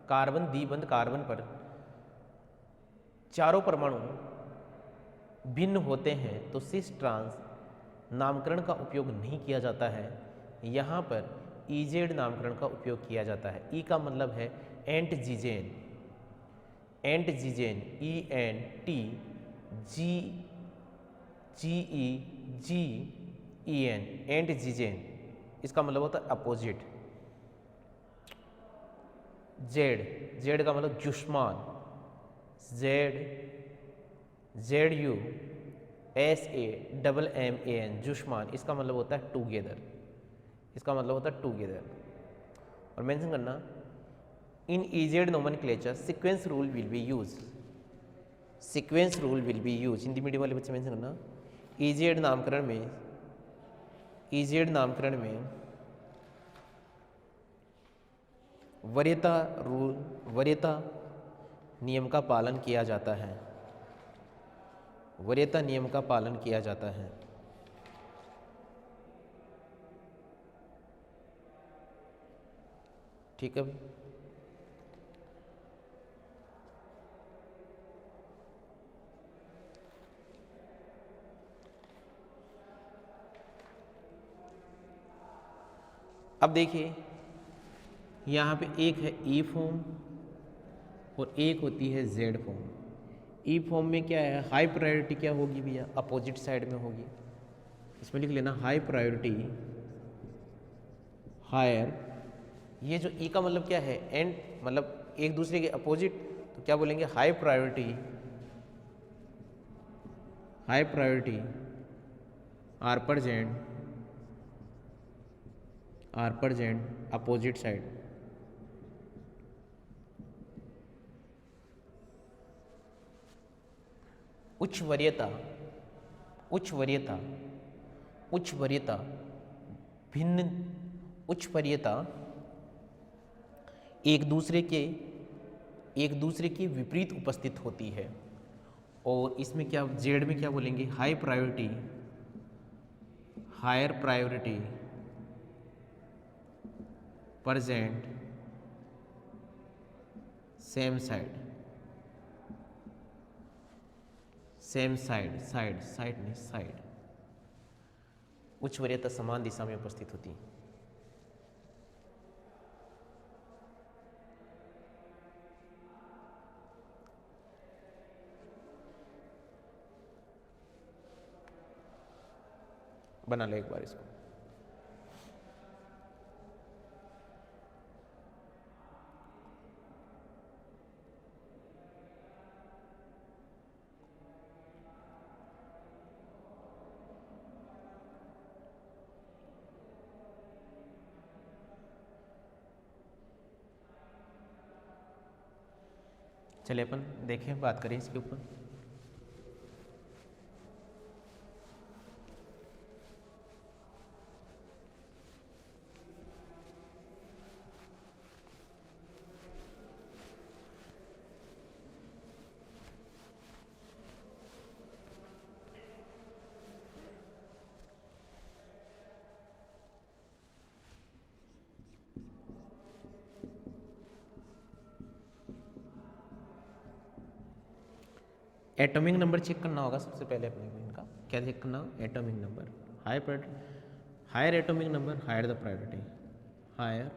carbon द्विबंध carbon पर चारों परमाणु भिन्न होते हैं तो सिस ट्रांस नामकरण का उपयोग नहीं किया जाता है। यहाँ पर इजेड नामकरण का उपयोग किया जाता है। ई का मतलब है एंटजीजेन, ENTGEN, एंटजीजेन, इसका मतलब होता है अपोजिट। जेड का मतलब जुष्मान, ZUSAMMAN, जुष्मान, इसका मतलब होता है टूगेदर, और मेंशन करना in EZ nomenclature sequence rule will be use, Hindi medium वाले बच्चे मेंशन करना इजेड नामकरण में वरीयता नियम का पालन किया जाता है, ठीक है। अब देखिए यहाँ पे एक है ई फॉर्म और एक होती है जेड फॉर्म। ई फॉर्म में क्या है, हाई प्रायोरिटी क्या होगी भैया, अपोजिट साइड में होगी। इसमें लिख लेना हाई प्रायोरिटी, हायर। ये जो ई का मतलब क्या है, एंड मतलब एक दूसरे के अपोजिट, तो क्या बोलेंगे high priority high priority are present opposite side. उच्च वरीयता उच्च वरीयता उच्च वरीयता भिन्न उच्च वरीयता एक दूसरे के विपरीत उपस्थित होती है। और इसमें क्या जेड में क्या बोलेंगे, high priority higher priority present same side नहीं साइड। उच्च वरीयता समान दिशा में उपस्थित होती है। बना लो एक बार इसको। चलिए अपन देखें, बात करें इसके ऊपर। एटॉमिक नंबर चेक करना होगा सबसे पहले अपने को। इनका क्या चेक करना होगा, atomic number. Higher atomic number higher the priority. Higher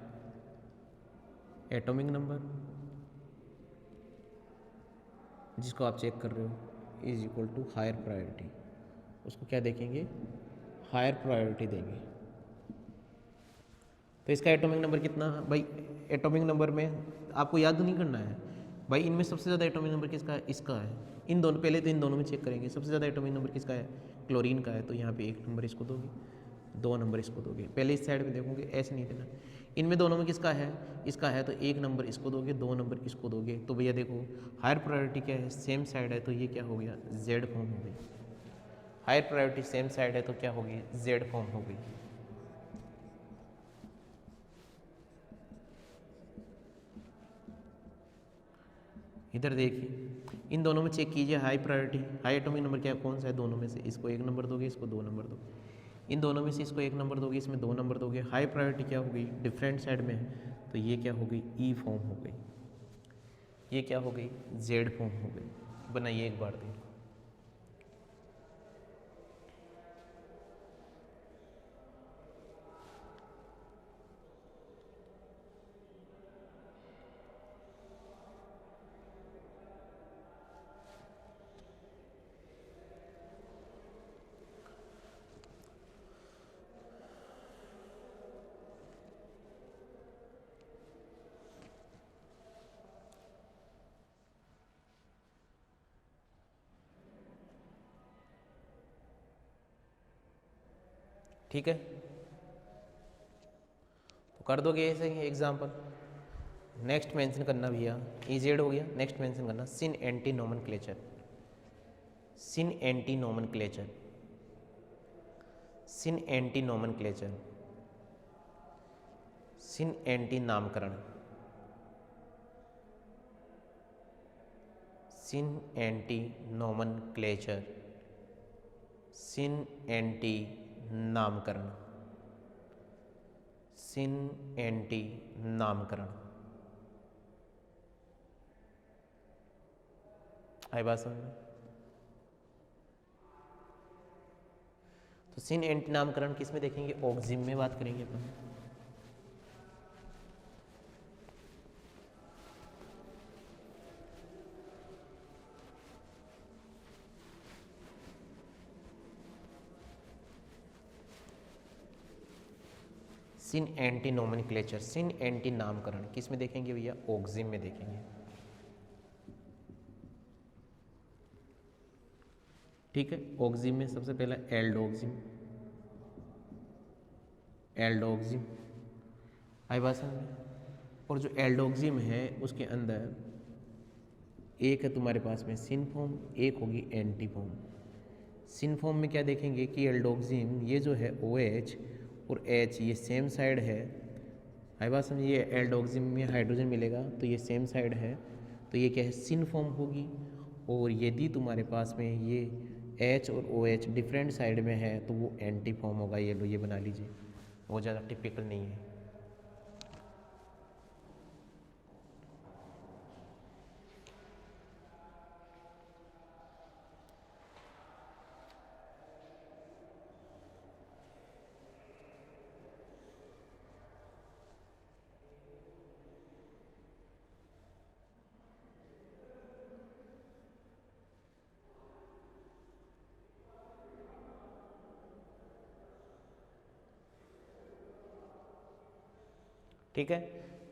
atomic number जिसको आप चेक कर रहे हो is equal to higher priority. उसको क्या देखेंगे, हायर प्रायोरिटी देंगे। तो इसका एटॉमिक नंबर कितना है भाई? एटॉमिक नंबर में आपको याद नहीं करना है भाई, इनमें सबसे ज़्यादा एटॉमिक नंबर किसका है, इसका है। इन दोनों, पहले तो इन दोनों में चेक करेंगे। सबसे ज़्यादा एटॉमिक नंबर किसका है, क्लोरीन का है। तो यहाँ पे 1 नंबर इसको दोगे, 2 नंबर इसको दोगे। पहले इस साइड में देखोगे, ऐसे नहीं देना। इनमें दोनों में किसका है, इसका है, तो 1 नंबर इसको दोगे, 2 नंबर इसको दोगे। तो भैया देखो हायर प्रायोरिटी क्या है, सेम साइड है, तो ये क्या हो गया, जेड फॉर्म हो गई। हायर प्रायोरिटी सेम साइड है तो क्या होगी, जेड फॉर्म हो गई। इधर देखिए, इन दोनों में चेक कीजिए high priority, high atomic number क्या कौन सा है दोनों में से। इसको 1 नंबर दोगे, इसको 2 नंबर दोगे। इन दोनों में से इसको 1 नंबर दोगे, इसमें 2 नंबर दोगे। हाई प्रायोरिटी क्या हो गई, डिफरेंट साइड में है, तो ये क्या हो गई, ई फॉर्म हो गई। ये क्या हो गई, जेड फॉर्म हो गई। बनाइए एक बार देखो। ठीक है, तो कर दोगे ऐसे ही एग्जाम्पल। नेक्स्ट मेंशन करना भैया, इजेड हो गया। नेक्स्ट मेंशन करना सिन एंटी नोमेनक्लेचर। सिन एंटी नोमेनक्लेचर, सिन एंटी नोमेनक्लेचर, सिन एंटी नामकरण, सिन एंटी नोमेनक्लेचर, सिन एंटी नामकरण, सिन एंटी नामकरण। आई बात समझ में? तो सिन एंटी नामकरण किस में देखेंगे, ऑक्जिम में बात करेंगे अपन। सिन एंटी नोमेनक्लेचर, सिन एंटी नामकरण किस में देखेंगे भैया, ऑक्जिम में देखेंगे। ठीक है। ऑक्जिम में सबसे पहला एल्डोक्सिम, एल्डोक्सिम आई बात समझ में। और जो एल्डोक्सिम है उसके अंदर एक है तुम्हारे पास में सिनफॉर्म, एक होगी एंटीफॉर्म। सिनफॉर्म में क्या देखेंगे कि एल्डोक्सिम ये जो है OH और H ये सेम साइड है, आई बात समझिए। एल्डोक्सिम में हाइड्रोजन मिलेगा तो ये सेम साइड है, तो ये क्या है, सिनफॉर्म होगी। और यदि तुम्हारे पास में ये H और OH डिफरेंट साइड में है तो वो एंटीफॉर्म होगा। ये लो, ये बना लीजिए, वो ज़्यादा टिपिकल नहीं है। ठीक है।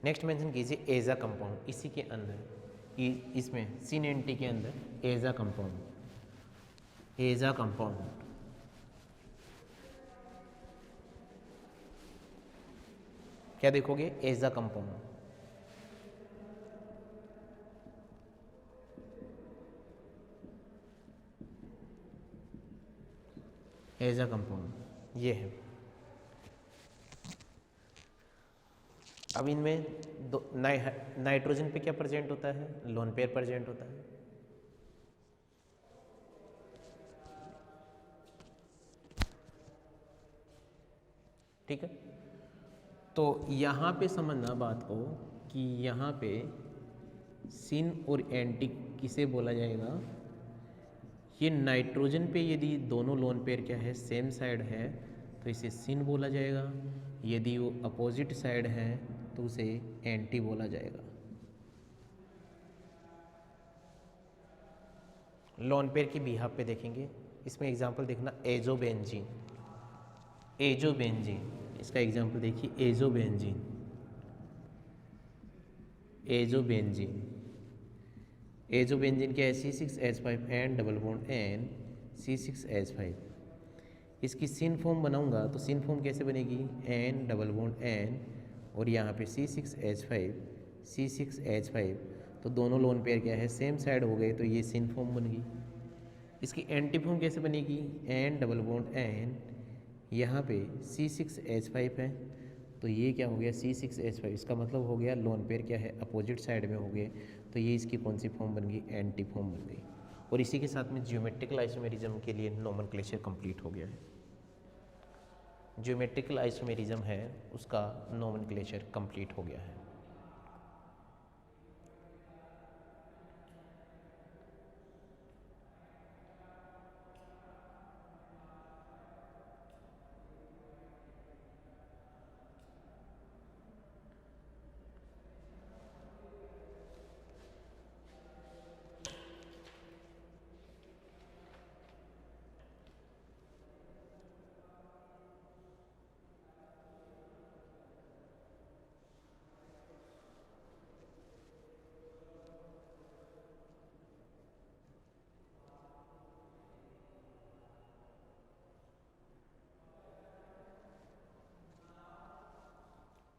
नेक्स्ट मेंशन कीजिए एजा कंपाउंड। इसी के अंदर इसमें सिन के अंदर एजा कंपाउंड, एजा कंपाउंड क्या देखोगे, एजा कंपाउंड। एजा कंपाउंड ये है। अब इनमें दो नाइट्रोजन पे क्या प्रेजेंट होता है, लोन पेयर प्रेजेंट होता है। ठीक है। तो यहाँ पे समझना बात को कि यहाँ पे सिन और एंटी किसे बोला जाएगा। ये नाइट्रोजन पे यदि दोनों लोन पेयर क्या है, सेम साइड है, तो इसे सिन बोला जाएगा। यदि वो अपोजिट साइड है तो उसे एंटी बोला जाएगा। लोन पेयर की बिहाफ पे देखेंगे, इसमें एग्जांपल देखना एजोबेंजीन, एजोबेंजीन इसका एग्जांपल देखिए, एजोबेंजीन, एजोबेंजीन, एजोबेंजीन क्या है, C6H5 and double bond N C6H5। इसकी सिन फॉर्म बनाऊंगा तो सिन फॉर्म कैसे बनेगी, N डबल बॉन्ड N और यहाँ पे C6H5, C6H5, तो दोनों लोन पेयर क्या है, सेम साइड हो गए, तो ये सिन फॉर्म बन गई। इसकी एंटी फॉर्म कैसे बनेगी, N डबल बॉन्ड N, यहाँ पे C6H5 है, तो ये क्या हो गया, C6H5। इसका मतलब हो गया लोन पेयर क्या है, अपोजिट साइड में हो गए, तो ये इसकी कौन सी फॉर्म बन गई, एंटी फॉर्म बन गई। और इसी के साथ में ज्योमेट्रिकल आइसोमेरिज्म के लिए नोमेनक्लेचर कंप्लीट हो गया है। ज्योमेट्रिकल आइसोमेरिज्म है उसका नोमेनक्लेचर कंप्लीट हो गया है।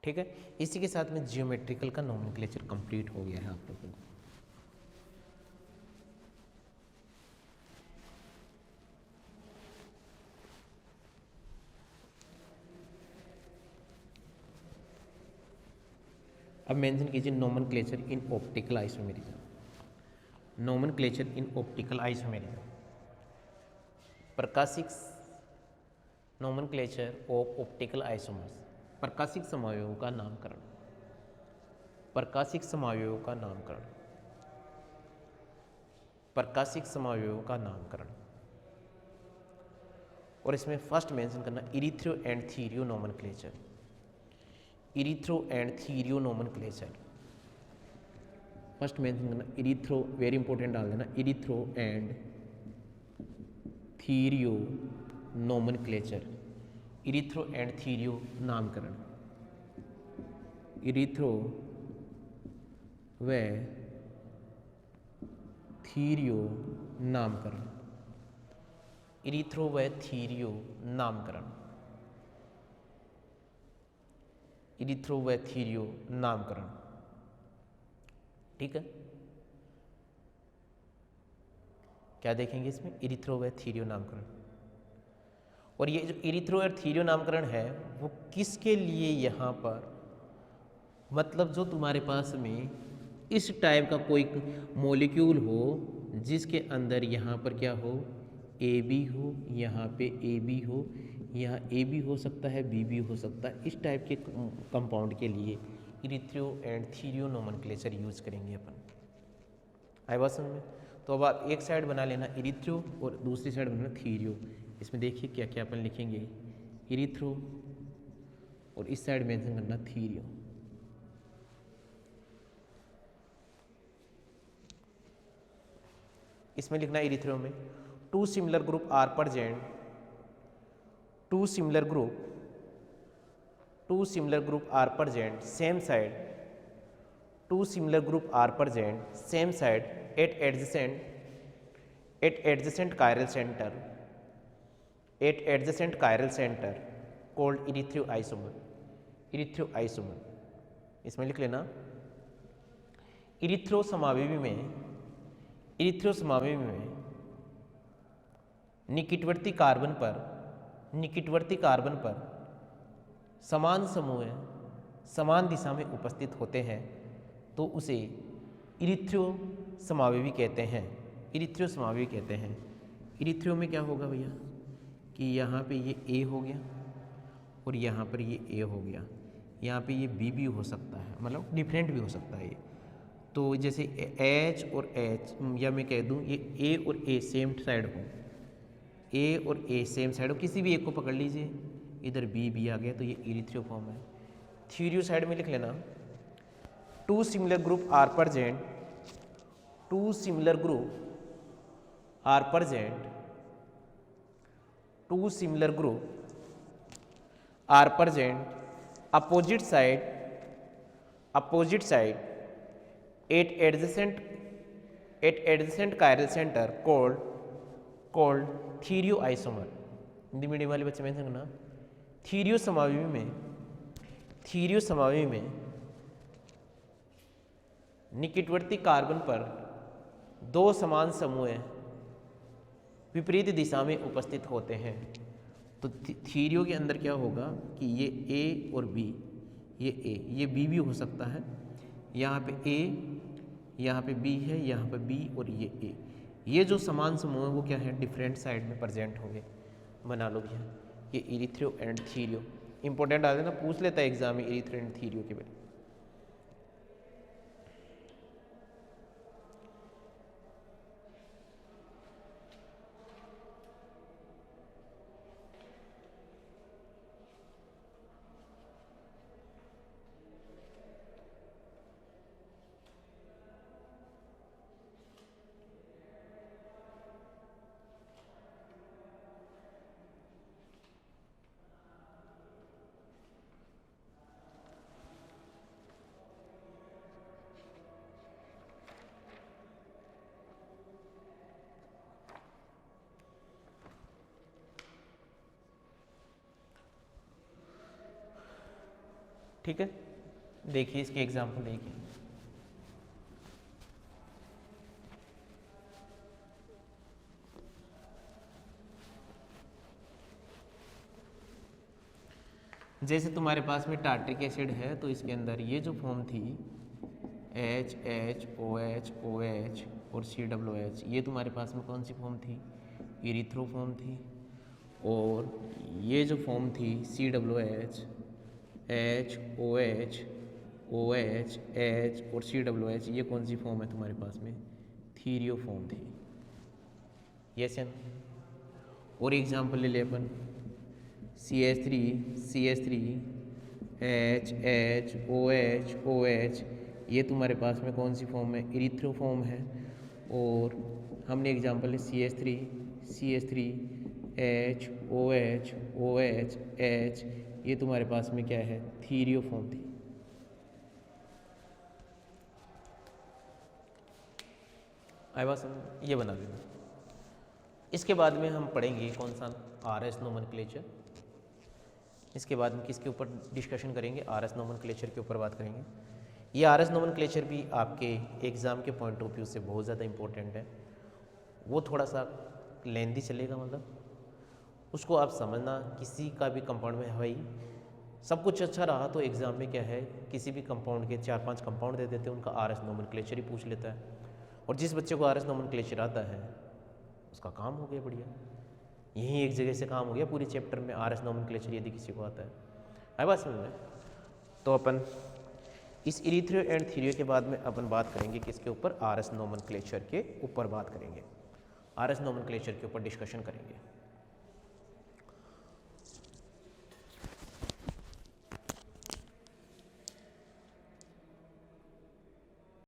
ठीक है। इसी के साथ में जियोमेट्रिकल का नोमेनक्लेचर कंप्लीट हो गया है आप लोगों को। अब मेंशन कीजिए nomenclature in optical isomerism. Nomenclature in optical isomerism, प्रकाशिक नोमेनक्लेचर ऑफ ऑप्टिकल आइसोमर्स, प्रकाशिक समावयवों का नामकरण, प्रकाशिक समावयवों का नामकरण, प्रकाशिक समावयवों का नामकरण। और इसमें फर्स्ट मेंशन करना erythro and threo nomenclature, erythro and threo nomenclature. First mention करना इरिथ्रो, वेरी इंपॉर्टेंट डाल देना, erythro and threo nomenclature, erythro and threo नामकरण, इरिथ्रो व थीरियो नामकरण। इरिथ्रो व थीरियो नामकरण, इरिथ्रो व थीरियो नामकरण। ठीक है, क्या देखेंगे इसमें, इरिथ्रो व थीरियो नामकरण। और ये जो इरिथ्रो और थीरियो नामकरण है वो किसके लिए यहाँ पर, मतलब जो तुम्हारे पास में इस टाइप का कोई मॉलिक्यूल हो जिसके अंदर यहाँ पर क्या हो, ए बी हो, यहाँ पे ए बी हो, यहाँ ए बी हो सकता है, बी भी हो सकता है, इस टाइप के कंपाउंड के लिए erythro and threo nomenclature use करेंगे अपन। आए बात समझ में? तो अब आप एक साइड बना लेना इरिथ्रो और दूसरी साइड बनाना थीरियो। इसमें देखिए क्या क्या अपन लिखेंगे, इरिथ्रो और इस साइड मेंशन करना थीरियो। इसमें लिखना इरिथ्रो में two similar group are present, two similar group are present same side, two similar group are present same side at adjacent chiral centre called erythro isomer. इसमें लिख लेना इरिथ्रो समावेवी में निकटवर्ती कार्बन पर समान समूह समान दिशा में उपस्थित होते हैं तो उसे इरिथ्रो समावेवी कहते हैं। इरिथ्रो में क्या होगा भैया कि यहाँ पे ये ए हो गया और यहाँ पर ये ए हो गया, यहाँ पे ये बी भी हो सकता है, मतलब डिफरेंट भी हो सकता है ये। तो जैसे एच और एच, या मैं कह दूँ ये ए और ए सेम साइड हो, ए और ए सेम साइड हो, किसी भी एक को पकड़ लीजिए, इधर बी भी आ गया तो ये इरिथ्रो फॉर्म है। थीरियो साइड में लिख लेना two similar group are present opposite side at adjacent chiral centre called threo isomer. Hindi medium वाले बच्चे में समझना, थीरियो समावेवी में निकटवर्ती कार्बन पर दो समान समूह विपरीत दिशा में उपस्थित होते हैं। तो थीरियो के अंदर क्या होगा कि ये ए और बी, ये बी भी हो सकता है, यहाँ पे ए, यहाँ पे बी है, यहाँ पे बी और ये ए, ये जो समान समूह है वो क्या है, डिफरेंट साइड में प्रेजेंट होंगे। बना लो भैया ये इरिथ्रो एंड थीरियो, इंपॉर्टेंट आ जाए ना, पूछ लेता है एग्जाम में इरिथ्रो एंड थीरियो के बारे। ठीक है, देखिए इसके एग्जाम्पल देखिए। जैसे तुम्हारे पास में टार्ट्रिक एसिड है तो इसके अंदर ये जो फॉर्म थी HH OH और COOH, ये तुम्हारे पास में कौन सी फॉर्म थी, इरिथ्रो फॉर्म थी। और ये जो फॉर्म थी COOH HOH OH H और COOH, ये कौन सी फॉर्म है तुम्हारे पास में, थीरियो फॉर्म थी। यस या नो? और एग्जाम्पल ले ले अपन CH3 HH OH, ये तुम्हारे पास में कौन सी फॉर्म है, इरिथ्रो फॉर्म है। और हमने एग्जाम्पल ले CH3 OH H, ये तुम्हारे पास में क्या है, थीरियो फॉर्म थी। आई बात समझ? ये बना देना। इसके बाद में हम पढ़ेंगे कौन सा, आर एस नोमेनक्लेचर। इसके बाद में किसके ऊपर डिस्कशन करेंगे, आर एस नोमेनक्लेचर के ऊपर बात करेंगे। ये आर एस नोमेनक्लेचर भी आपके एग्ज़ाम के पॉइंट ऑफ व्यू से बहुत ज़्यादा इंपॉर्टेंट है। वो थोड़ा सा लेंदी चलेगा, मतलब उसको आप समझना। किसी का भी कंपाउंड में है भाई, सब कुछ अच्छा रहा तो एग्ज़ाम में क्या है, किसी भी कंपाउंड के 4-5 कंपाउंड दे देते हैं, उनका आर एस नोमेनक्लेचर ही पूछ लेता है। और जिस बच्चे को आर एस नोमेनक्लेचर आता है उसका काम हो गया बढ़िया। यही एक जगह से काम हो गया पूरे चैप्टर में, आर एस नोमेनक्लेचर यदि किसी को आता है। आई बात समझ में? तो अपन इस इरीथ्रियो एंड थीरियो के बाद में अपन बात करेंगे किसके ऊपर, आर एस नोमेनक्लेचर के ऊपर बात करेंगे, आर एस नोमेनक्लेचर के ऊपर डिस्कशन करेंगे।